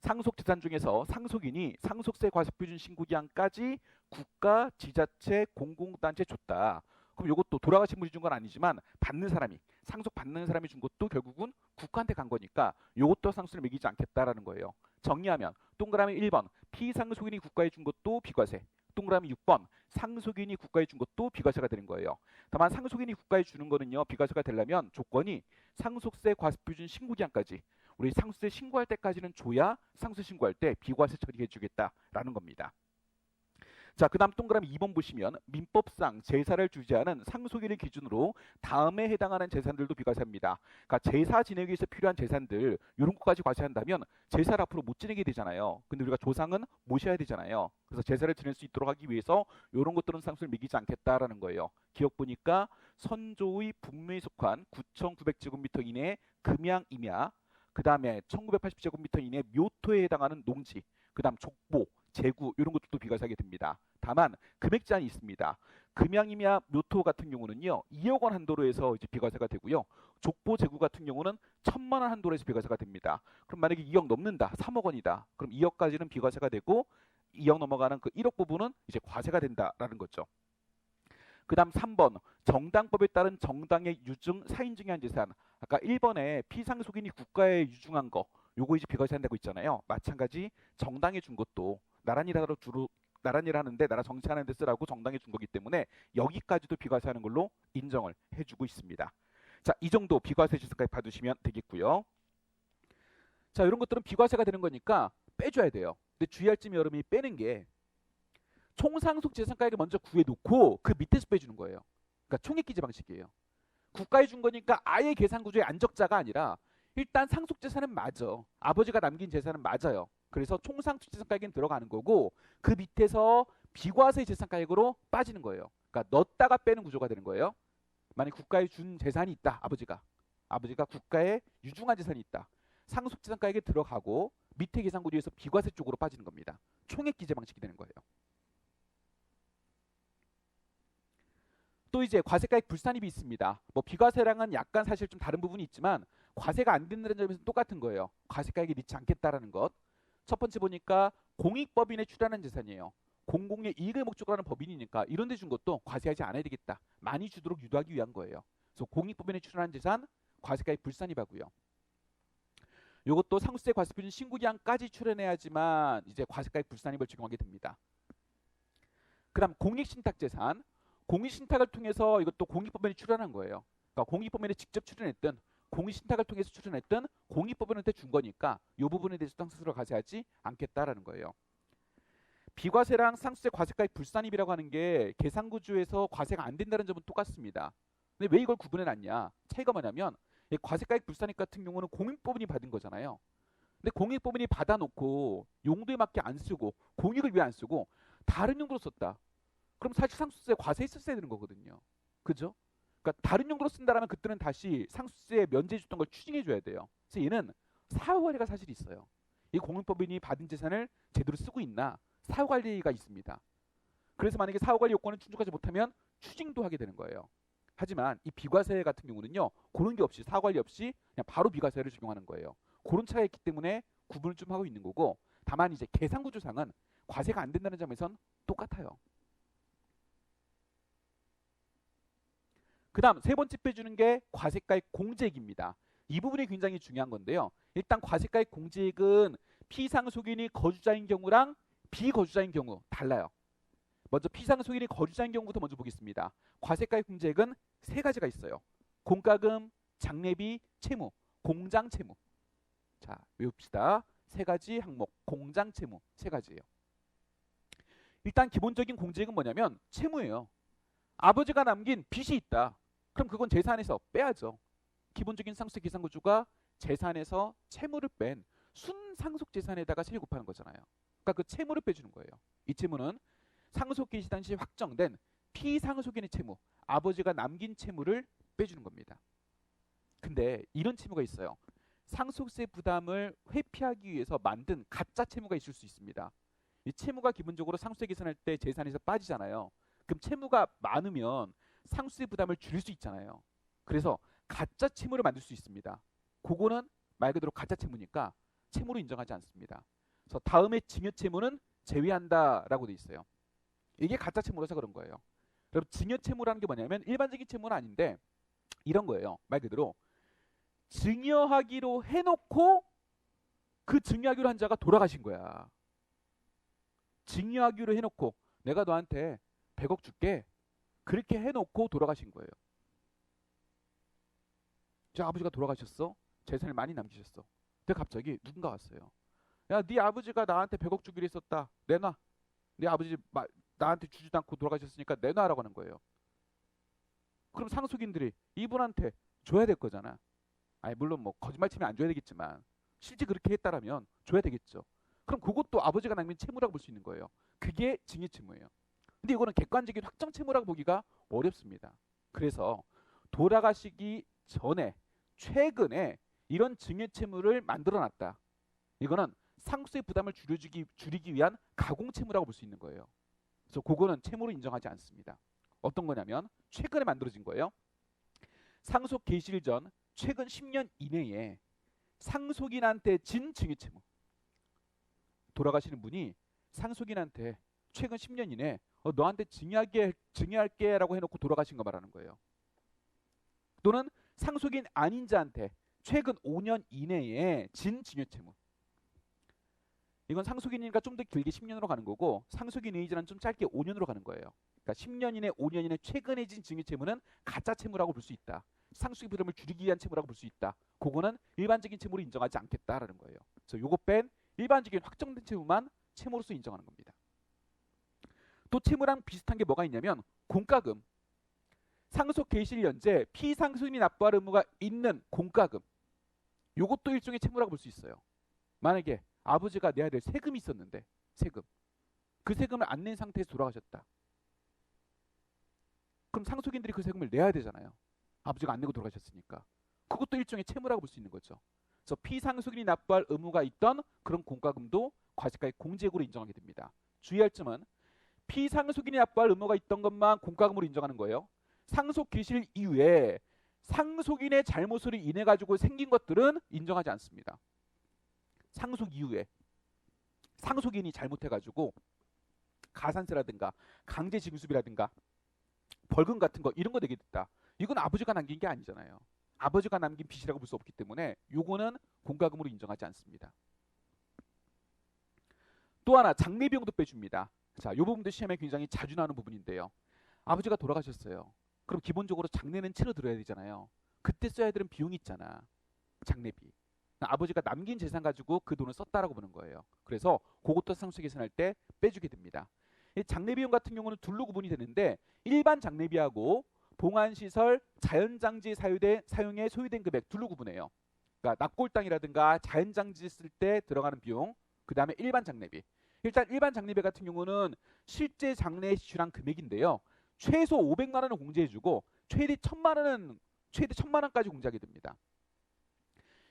상속재산 중에서 상속인이 상속세 과세표준 신고기한까지 국가, 지자체, 공공단체 줬다. 그럼 이것도 돌아가신 분이 준 건 아니지만 받는 사람이 상속 받는 사람이 준 것도 결국은 국가한테 간 거니까 이것도 상속세를 매기지 않겠다라는 거예요. 정리하면 동그라미 1번 피상속인이 국가에 준 것도 비과세, 동그라미 6번 상속인이 국가에 준 것도 비과세가 되는 거예요. 다만 상속인이 국가에 주는 거는요, 비과세가 되려면 조건이 상속세 과세표준 신고기한까지, 우리 상속세 신고할 때까지는 줘야 상속세 신고할 때 비과세 처리해 주겠다라는 겁니다. 자, 그 다음 동그라미 2번 보시면 민법상 제사를 주재하는 상속인을 기준으로 다음에 해당하는 재산들도 비과세합니다. 그러니까 제사 지내기 위해서 필요한 재산들 이런 것까지 과세한다면 제사를 앞으로 못 지내게 되잖아요. 근데 우리가 조상은 모셔야 되잖아요. 그래서 제사를 지낼 수 있도록 하기 위해서 이런 것들은 상속을 매기지 않겠다라는 거예요. 기억 보니까 선조의 분묘에 속한 9,900제곱미터 이내의 금양 임야, 그 다음에 1980제곱미터 이내 묘토에 해당하는 농지, 그 다음 족보, 재구 이런 것들도 비과세하게 됩니다. 다만 금액 제한이 있습니다. 금양임야 묘토 같은 경우는요 2억 원 한도로 해서 이제 비과세가 되고요. 족보 재구 같은 경우는 1,000만 원 한도로 해서 비과세가 됩니다. 그럼 만약에 2억 넘는다, 3억 원이다. 그럼 2억까지는 비과세가 되고 2억 넘어가는 그 1억 부분은 이제 과세가 된다라는 거죠. 그 다음 3번 정당법에 따른 정당의 유증 사인증여한 재산. 아까 1번에 피상속인이 국가에 유증한 거 요거 이제 비과세한다고 있잖아요. 마찬가지 정당에 준 것도 나란히라도 주로 나란히를 하는데 나라 정치하는 데 쓰라고 정당에 준 거기 때문에 여기까지도 비과세하는 걸로 인정을 해주고 있습니다. 자, 이 정도 비과세 재산까지 봐두시면 되겠고요. 자, 이런 것들은 비과세가 되는 거니까 빼줘야 돼요. 근데 주의할 점이 여러분이 빼는 게 총상속 재산가액을 먼저 구해놓고 그 밑에서 빼주는 거예요. 그러니까 총액기재 방식이에요. 국가에 준 거니까 아예 계산구조의 안적자가 아니라 일단 상속재산은 맞아. 아버지가 남긴 재산은 맞아요. 그래서 총상속재산가액은 들어가는 거고 그 밑에서 비과세 재산가액으로 빠지는 거예요. 그러니까 넣었다가 빼는 구조가 되는 거예요. 만약 국가에 준 재산이 있다. 아버지가 국가에 유증한 재산이 있다. 상속재산가액에 들어가고 밑에 계산구조에서 비과세 쪽으로 빠지는 겁니다. 총액기재 방식이 되는 거예요. 또 이제 과세가액 불산입이 있습니다. 뭐 비과세랑은 약간 사실 좀 다른 부분이 있지만 과세가 안 된다는 점에서 똑같은 거예요. 과세가액이 넣지 않겠다라는 것. 첫 번째 보니까 공익법인에 출연한 재산이에요. 공공의 이익을 목적으로 하는 법인이니까 이런 데 준 것도 과세하지 않아야 되겠다. 많이 주도록 유도하기 위한 거예요. 그래서 공익법인에 출연한 재산 과세가액 불산입하고요. 이것도 상속세 과세표준 신고기한까지 출연해야지만 이제 과세가액 불산입을 적용하게 됩니다. 그다음 공익신탁재산. 공익신탁을 통해서 이것도 공익법인에 출연한 거예요. 그러니까 공익법인에 직접 출연했든 공익신탁을 통해서 출연했든 공익법인한테 준 거니까 이 부분에 대해서 상속세로 과세하지 않겠다라는 거예요. 비과세랑 상속세 과세가액 불산입이라고 하는 게 계산구조에서 과세가 안 된다는 점은 똑같습니다. 근데 왜 이걸 구분해놨냐? 차이가 뭐냐면 과세가액 불산입 같은 경우는 공익법인이 받은 거잖아요. 근데 공익법인이 받아놓고 용도에 맞게 안 쓰고 공익을 위해 안 쓰고 다른 용도로 썼다. 그럼 사실 상속세 과세했었어야 되는 거거든요. 그죠? 그러니까 다른 용도로 쓴다라면 그때는 다시 상속세 면제해 줬던 걸 추징해 줘야 돼요. 그래서 얘는 사후관리가 사실 있어요. 이 공익법인이 받은 재산을 제대로 쓰고 있나 사후관리가 있습니다. 그래서 만약에 사후관리 요건을 충족하지 못하면 추징도 하게 되는 거예요. 하지만 이 비과세 같은 경우는요. 그런 게 없이 사후관리 없이 그냥 바로 비과세를 적용하는 거예요. 그런 차이가 있기 때문에 구분을 좀 하고 있는 거고 다만 이제 계산구조상은 과세가 안 된다는 점에선 똑같아요. 그 다음 세 번째 빼주는 게 과세가액 공제액입니다. 이 부분이 굉장히 중요한 건데요. 일단 과세가액 공제액은 피상속인이 거주자인 경우랑 비거주자인 경우 달라요. 먼저 피상속인이 거주자인 경우부터 먼저 보겠습니다. 과세가액 공제액은 세 가지가 있어요. 공과금, 장례비, 채무, 공장채무. 자, 외웁시다. 세 가지 항목, 공장채무 세 가지예요. 일단 기본적인 공제액은 뭐냐면 채무예요. 아버지가 남긴 빚이 있다. 그럼 그건 재산에서 빼야죠. 기본적인 상속세 계산구조가 재산에서 채무를 뺀 순상속재산에다가 세율 곱하는 거잖아요. 그러니까 그 채무를 빼주는 거예요. 이 채무는 상속개시 당시 확정된 피상속인의 채무, 아버지가 남긴 채무를 빼주는 겁니다. 근데 이런 채무가 있어요. 상속세 부담을 회피하기 위해서 만든 가짜 채무가 있을 수 있습니다. 이 채무가 기본적으로 상속세 계산할 때 재산에서 빠지잖아요. 그럼 채무가 많으면 상속세 부담을 줄일 수 있잖아요. 그래서 가짜 채무를 만들 수 있습니다. 그거는 말 그대로 가짜 채무니까 채무로 인정하지 않습니다. 그래서 다음에 증여채무는 제외한다라고 돼 있어요. 이게 가짜 채무라서 그런 거예요. 여러분 증여채무라는 게 뭐냐면 일반적인 채무는 아닌데 이런 거예요. 말 그대로 증여하기로 해놓고 그 증여하기로 한 자가 돌아가신 거야. 증여하기로 해놓고 내가 너한테 100억 줄게. 그렇게 해놓고 돌아가신 거예요. 저 아버지가 돌아가셨어. 재산을 많이 남기셨어. 근데 갑자기 누군가 왔어요. 야, 네 아버지가 나한테 100억 주기로 했었다. 내놔. 네 아버지 나한테 주지도 않고 돌아가셨으니까 내놔라고 하는 거예요. 그럼 상속인들이 이분한테 줘야 될 거잖아. 아니 물론 뭐 거짓말 치면 안 줘야 되겠지만 실제 그렇게 했다라면 줘야 되겠죠. 그럼 그것도 아버지가 남긴 채무라고 볼 수 있는 거예요. 그게 증여 채무예요. 근데 이거는 객관적인 확정 채무라고 보기가 어렵습니다. 그래서 돌아가시기 전에 최근에 이런 증여 채무를 만들어 놨다. 이거는 상속세 부담을 줄이기 위한 가공 채무라고 볼 수 있는 거예요. 그래서 그거는 채무로 인정하지 않습니다. 어떤 거냐면 최근에 만들어진 거예요. 상속 개시일 전 최근 10년 이내에 상속인한테 진 증여 채무. 돌아가시는 분이 상속인한테 최근 10년 이내에 너한테 증여할게 라고 해놓고 돌아가신 거 말하는 거예요. 또는 상속인 아닌 자한테 최근 5년 이내에 진 증여 채무. 이건 상속인이니까 좀 더 길게 10년으로 가는 거고 상속인 의지는 좀 짧게 5년으로 가는 거예요. 그러니까 10년 이내 5년 이내 최근에 진 증여 채무는 가짜 채무라고 볼 수 있다. 상속의 부담을 줄이기 위한 채무라고 볼 수 있다. 그거는 일반적인 채무로 인정하지 않겠다라는 거예요. 그래서 요거 뺀 일반적인 확정된 채무만 채무로서 인정하는 겁니다. 또 채무랑 비슷한 게 뭐가 있냐면 공과금. 상속 개시일 연재 피상속인이 납부할 의무가 있는 공과금. 요것도 일종의 채무라고 볼 수 있어요. 만약에 아버지가 내야 될 세금이 있었는데 세금. 그 세금을 안 낸 상태에서 돌아가셨다. 그럼 상속인들이 그 세금을 내야 되잖아요. 아버지가 안 내고 돌아가셨으니까. 그것도 일종의 채무라고 볼 수 있는 거죠. 그래서 피상속인이 납부할 의무가 있던 그런 공과금도 과세가액 공제액으로 인정하게 됩니다. 주의할 점은 피상속인이 납부할 의무가 있던 것만 공과금으로 인정하는 거예요. 상속 개시일 이후에 상속인의 잘못으로 인해 가지고 생긴 것들은 인정하지 않습니다. 상속 이후에 상속인이 잘못해 가지고 가산세라든가 강제징수비라든가 벌금 같은 거 이런 거 내게 됐다. 이건 아버지가 남긴 게 아니잖아요. 아버지가 남긴 빚이라고 볼 수 없기 때문에 요거는 공과금으로 인정하지 않습니다. 또 하나 장례 비용도 빼줍니다. 자, 이 부분도 시험에 굉장히 자주 나오는 부분인데요. 아버지가 돌아가셨어요. 그럼 기본적으로 장례는 치러 드려야 되잖아야 그때 써야 되는 비용이 있잖아. 장례비. 아버지가 남긴 재산 가지고 그 돈을 썼다라고 보는 거예요. 그래서 그것도 상속 계산할 때 빼주게 됩니다. 장례 비용 같은 경우는 둘로 구분이 되는데 일반 장례비하고 봉안시설, 자연장지 사용에 소요된 금액 둘로 구분해요. 그러니까 납골당이라든가 자연장지 쓸 때 들어가는 비용, 그 다음에 일반 장례비. 일단 일반 장례비 같은 경우는 실제 장례에 지출한 금액인데요. 최소 500만 원을 공제해주고 최대 1000만 원까지 공제하게 됩니다.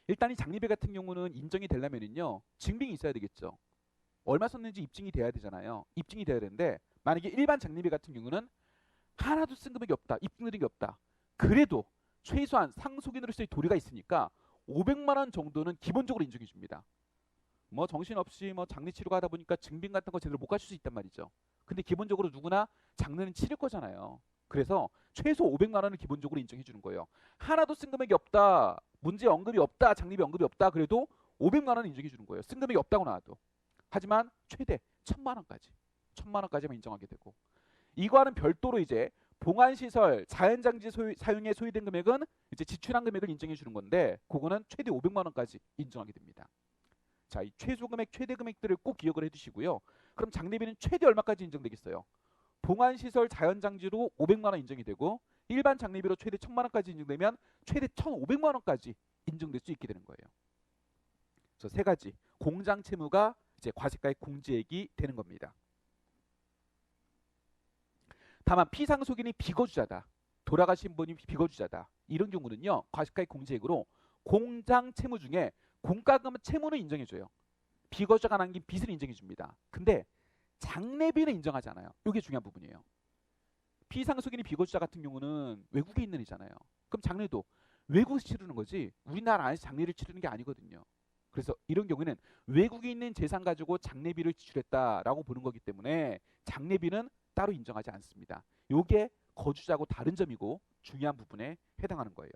일단 이 장례비 같은 경우는 인정이 되려면요 증빙이 있어야 되겠죠. 얼마 썼는지 입증이 돼야 되잖아요. 입증이 돼야 되는데 만약에 일반 장례비 같은 경우는 하나도 쓴 금액이 없다. 입증된 게 없다. 그래도 최소한 상속인으로서의 도리가 있으니까 500만 원 정도는 기본적으로 인정해 줍니다. 뭐 정신없이 뭐 장례 치료가 하다 보니까 증빙 같은 거 제대로 못 갖출 수 있단 말이죠. 근데 기본적으로 누구나 장례는 치를 거잖아요. 그래서 최소 500만 원을 기본적으로 인정해 주는 거예요. 하나도 쓴 금액이 없다. 문제 언급이 없다. 장례비 언급이 없다. 그래도 500만 원을 인정해 주는 거예요. 쓴 금액이 없다고 나와도. 하지만 최대 1000만 원까지. 1000만 원까지만 인정하게 되고. 이거와는 별도로 이제 봉안시설, 자연장지 사용에 소요된 금액은 이제 지출한 금액을 인정해 주는 건데 그거는 최대 500만 원까지 인정하게 됩니다. 자, 이 최소 금액, 최대 금액들을 꼭 기억을 해두시고요. 그럼 장례비는 최대 얼마까지 인정되겠어요? 봉안시설 자연장지로 500만 원 인정이 되고 일반 장례비로 최대 1000만 원까지 인정되면 최대 1500만 원까지 인정될 수 있게 되는 거예요. 그래서 세 가지 공장 채무가 이제 과세가액 공제액이 되는 겁니다. 다만 피상속인이 비거주자다. 돌아가신 분이 비거주자다. 이런 경우는요. 과세가액 공제액으로 공장 채무 중에 공과금 채무는 인정해줘요. 비거주자가 남긴 빚을 인정해줍니다. 근데 장례비는 인정하지 않아요. 이게 중요한 부분이에요. 피상속인이 비거주자 같은 경우는 외국에 있는 이잖아요. 그럼 장례도 외국에서 치르는 거지 우리나라 안에서 장례를 치르는 게 아니거든요. 그래서 이런 경우에는 외국에 있는 재산 가지고 장례비를 지출했다라고 보는 거기 때문에 장례비는 따로 인정하지 않습니다. 이게 거주자하고 다른 점이고 중요한 부분에 해당하는 거예요.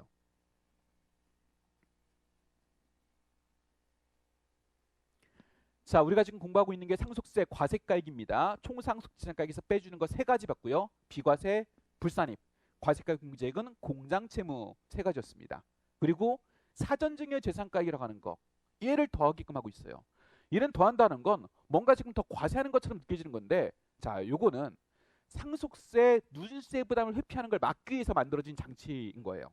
자, 우리가 지금 공부하고 있는 게 상속세 과세가액입니다. 총 상속지산가액에서 빼주는 거 세 가지 봤고요. 비과세, 불산입, 과세가액 공제액은 공장채무 세 가지였습니다. 그리고 사전증여 재산가액이라고 하는 거, 얘를 더하게끔 하고 있어요. 얘는 더한다는 건 뭔가 지금 더 과세하는 것처럼 느껴지는 건데, 자, 요거는 상속세, 누진세 부담을 회피하는 걸 막기 위해서 만들어진 장치인 거예요.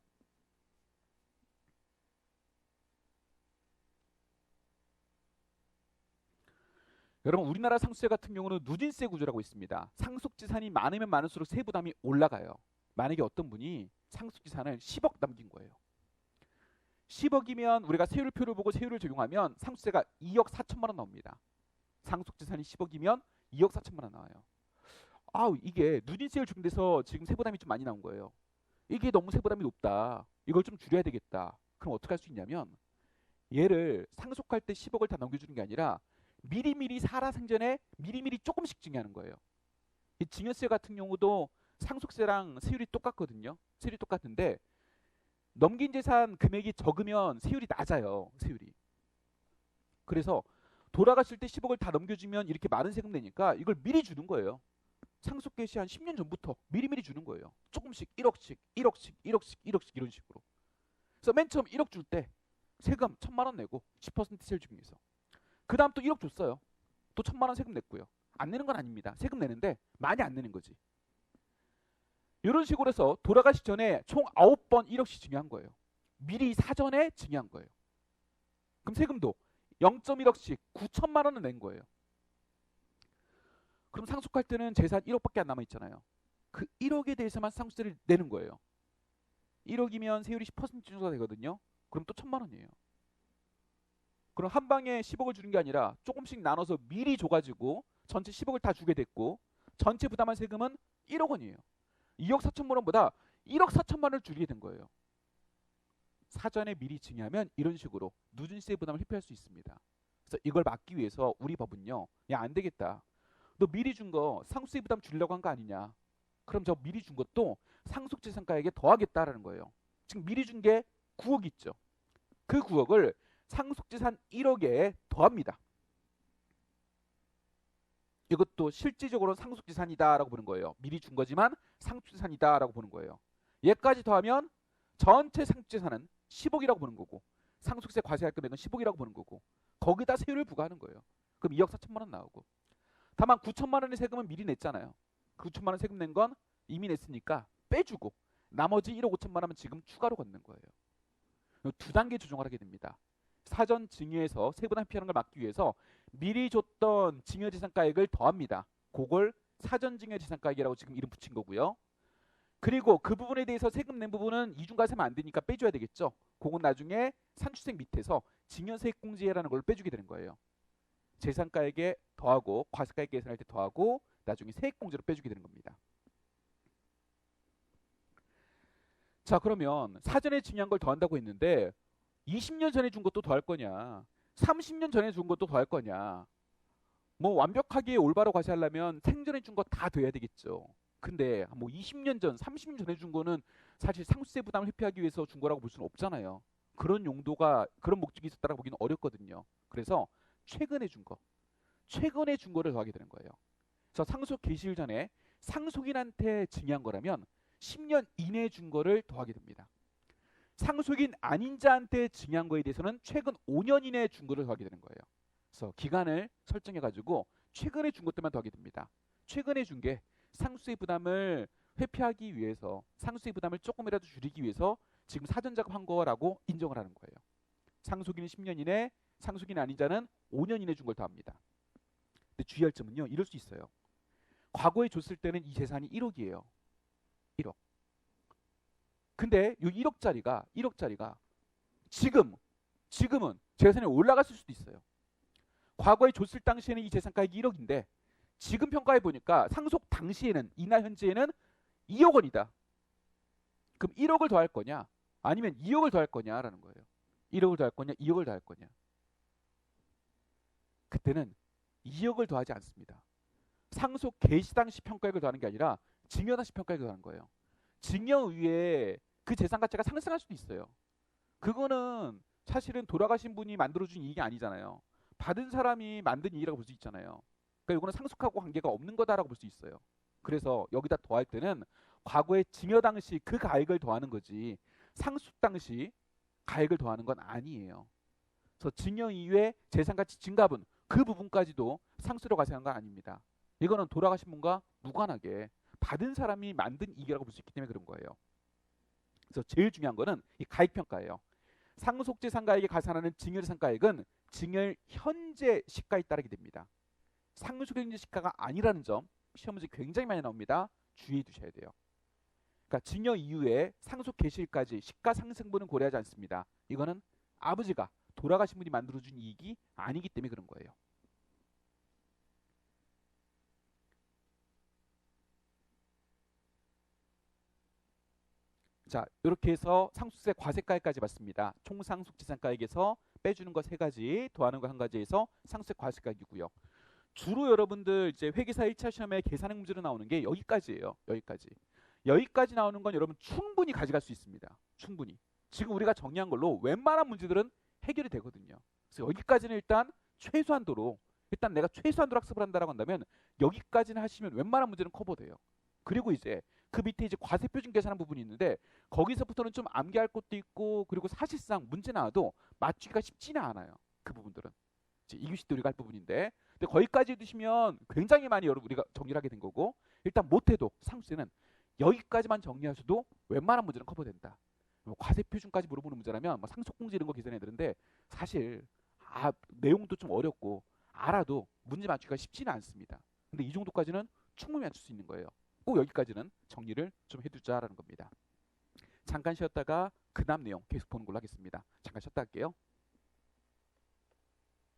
여러분, 우리나라 상속세 같은 경우는 누진세 구조라고 있습니다. 상속지산이 많으면 많을수록 세부담이 올라가요. 만약에 어떤 분이 상속지산을 10억 남긴 거예요. 10억이면 우리가 세율표를 보고 세율을 적용하면 상속세가 2억 4천만 원 나옵니다. 상속지산이 10억이면 2억 4천만 원 나와요. 아우, 이게 누진세율 적용돼서 지금 세부담이 좀 많이 나온 거예요. 이게 너무 세부담이 높다. 이걸 좀 줄여야 되겠다. 그럼 어떻게 할 수 있냐면, 얘를 상속할 때 10억을 다 넘겨주는 게 아니라 미리미리 살아생전에 미리미리 조금씩 증여하는 거예요. 이 증여세 같은 경우도 상속세랑 세율이 똑같거든요. 세율이 똑같은데 넘긴 재산 금액이 적으면 세율이 낮아요. 세율이. 그래서 돌아가실 때 10억을 다 넘겨주면 이렇게 많은 세금 내니까 이걸 미리 주는 거예요. 상속 개시 한 10년 전부터 미리미리 주는 거예요. 조금씩 1억씩 1억씩 1억씩 1억씩 이런 식으로. 그래서 맨 처음 1억 줄 때 세금 1,000만 원 내고 10% 세율 적용해서, 그 다음 또 1억 줬어요. 또 1,000만 원 세금 냈고요. 안 내는 건 아닙니다. 세금 내는데 많이 안 내는 거지. 이런 식으로 해서 돌아가시 전에 총 9번 1억씩 증여한 거예요. 미리 사전에 증여한 거예요. 그럼 세금도 0.1억씩 9천만 원을 낸 거예요. 그럼 상속할 때는 재산 1억밖에 안 남아있잖아요. 그 1억에 대해서만 상속세를 내는 거예요. 1억이면 세율이 10% 정도가 되거든요. 그럼 또 1,000만 원이에요. 그럼 한 방에 10억을 주는 게 아니라 조금씩 나눠서 미리 줘가지고 전체 10억을 다 주게 됐고, 전체 부담한 세금은 1억 원이에요. 2억 4천만 원보다 1억 4천만 원을 줄이게 된 거예요. 사전에 미리 증여하면 이런 식으로 누진세 부담을 회피할 수 있습니다. 그래서 이걸 막기 위해서 우리 법은요, 야, 안 되겠다. 너 미리 준 거 상속세 부담 줄이려고 한 거 아니냐. 그럼 저 미리 준 것도 상속재산가액에 더하겠다라는 거예요. 지금 미리 준 게 9억 있죠. 그 9억을 상속재산 1억에 더합니다. 이것도 실질적으로 상속재산이다라고 보는 거예요. 미리 준 거지만 상속재산이다라고 보는 거예요. 얘까지 더하면 전체 상속재산은 10억이라고 보는 거고, 상속세 과세할 금액은 10억이라고 보는 거고, 거기다 세율을 부과하는 거예요. 그럼 2억 4천만 원 나오고, 다만 9천만 원의 세금은 미리 냈잖아요. 9천만 원 세금 낸 건 이미 냈으니까 빼주고 나머지 1억 5천만 원은 지금 추가로 걷는 거예요. 두 단계 조정을 하게 됩니다. 사전 증여에서 세부담 피하는 걸 막기 위해서 미리 줬던 증여재산가액을 더합니다. 그걸 사전 증여재산가액이라고 지금 이름 붙인 거고요. 그리고 그 부분에 대해서 세금 낸 부분은 이중과세면 안 되니까 빼줘야 되겠죠. 그건 나중에 산출생 밑에서 증여세액공제라는 걸 빼주게 되는 거예요. 재산가액에 더하고 과세가액 계산할 때 더하고 나중에 세액공제로 빼주게 되는 겁니다. 자, 그러면 사전에 증여한 걸 더한다고 했는데 20년 전에 준 것도 더할 거냐, 30년 전에 준 것도 더할 거냐. 뭐 완벽하게 올바로 과세하려면 생전에 준 거 다 더해야 되겠죠. 근데 뭐 20년 전, 30년 전에 준 거는 사실 상속세 부담을 회피하기 위해서 준 거라고 볼 수는 없잖아요. 그런 용도가, 그런 목적이 있었다라고 보기는 어렵거든요. 그래서 최근에 준 거를 더하게 되는 거예요. 그래서 상속 개시일 전에 상속인한테 증여한 거라면 10년 이내에 준 거를 더하게 됩니다. 상속인 아닌 자한테 증여한 거에 대해서는 최근 5년 이내에 준 거를 더하게 되는 거예요. 그래서 기간을 설정해가지고 최근에 준 것들만 더하게 됩니다. 최근에 준 게 상속세 부담을 회피하기 위해서, 상속세 부담을 조금이라도 줄이기 위해서 지금 사전 작업한 거라고 인정을 하는 거예요. 상속인은 10년 이내, 상속인 아닌 자는 5년 이내 준 걸 더합니다. 근데 주의할 점은요, 이럴 수 있어요. 과거에 줬을 때는 이 재산이 1억이에요. 1억. 근데 이 1억짜리가 지금은 재산이 올라갔을 수도 있어요. 과거에 줬을 당시에는 이 재산가액이 1억인데 지금 평가해 보니까 상속 당시에는, 이날 현재에는 2억 원이다. 그럼 1억을 더할 거냐, 아니면 2억을 더할 거냐라는 거예요. 1억을 더할 거냐, 2억을 더할 거냐. 그때는 2억을 더하지 않습니다. 상속 개시 당시 평가액을 더하는 게 아니라 증여 당시 평가액을 더하는 거예요. 증여 위에 그 재산 가치가 상승할 수도 있어요. 그거는 사실은 돌아가신 분이 만들어준 이익이 아니잖아요. 받은 사람이 만든 이익이라고 볼 수 있잖아요. 그러니까 이거는 상속하고 관계가 없는 거다라고 볼 수 있어요. 그래서 여기다 더할 때는 과거의 증여 당시 그 가액을 더하는 거지 상속 당시 가액을 더하는 건 아니에요. 그래서 증여 이후에 재산가치 증가분 그 부분까지도 상수로 가세한 건 아닙니다. 이거는 돌아가신 분과 무관하게 받은 사람이 만든 이익이라고 볼 수 있기 때문에 그런 거예요. 그래서 제일 중요한 거는 이 가액평가예요. 상속재산가액에 가산하는 증여재산가액은 증여일 현재 시가에 따르게 됩니다. 상속현재 시가가 아니라는 점 시험 문제 굉장히 많이 나옵니다. 주의해 두셔야 돼요. 그러니까 증여 이후에 상속 개시일까지 시가 상승분은 고려하지 않습니다. 이거는 아버지가 돌아가신 분이 만들어준 이익이 아니기 때문에 그런 거예요. 자, 이렇게 해서 상속세 과세가액까지 봤습니다. 총 상속재산가액에서 빼주는 거 3가지, 더하는 거 1가지에서 상속세 과세가액이고요. 주로 여러분들 이제 회계사 1차 시험에 계산형 문제로 나오는 게 여기까지예요. 여기까지. 여기까지 나오는 건 여러분 충분히 가져갈 수 있습니다. 충분히. 지금 우리가 정리한 걸로 웬만한 문제들은 해결이 되거든요. 그래서 여기까지는 일단 최소한도로 일단 내가 최소한도로 학습을 한다라고 한다면 여기까지는 하시면 웬만한 문제는 커버돼요. 그리고 이제 그 밑에 이제 과세 표준 계산한 부분이 있는데 거기서부터는 좀 암기할 것도 있고 그리고 사실상 문제 나와도 맞추기가 쉽지는 않아요. 그 부분들은 이제 이규식도 우리가 할 부분인데 근데 거기까지 드시면 굉장히 많이 여러분 우리가 정리를 하게 된 거고 일단 못해도 상수세는 여기까지만 정리하셔도 웬만한 문제는 커버된다. 뭐 과세 표준까지 물어보는 문제라면 뭐 상속공제 이런 거 계산해야 되는데 사실 내용도 좀 어렵고 알아도 문제 맞추기가 쉽지는 않습니다. 근데 이 정도까지는 충분히 맞출 수 있는 거예요. 꼭 여기까지는 정리를 좀 해두자라는 겁니다. 잠깐 쉬었다가 그 다음 내용 계속 보는 걸로 하겠습니다. 잠깐 쉬었다 할게요.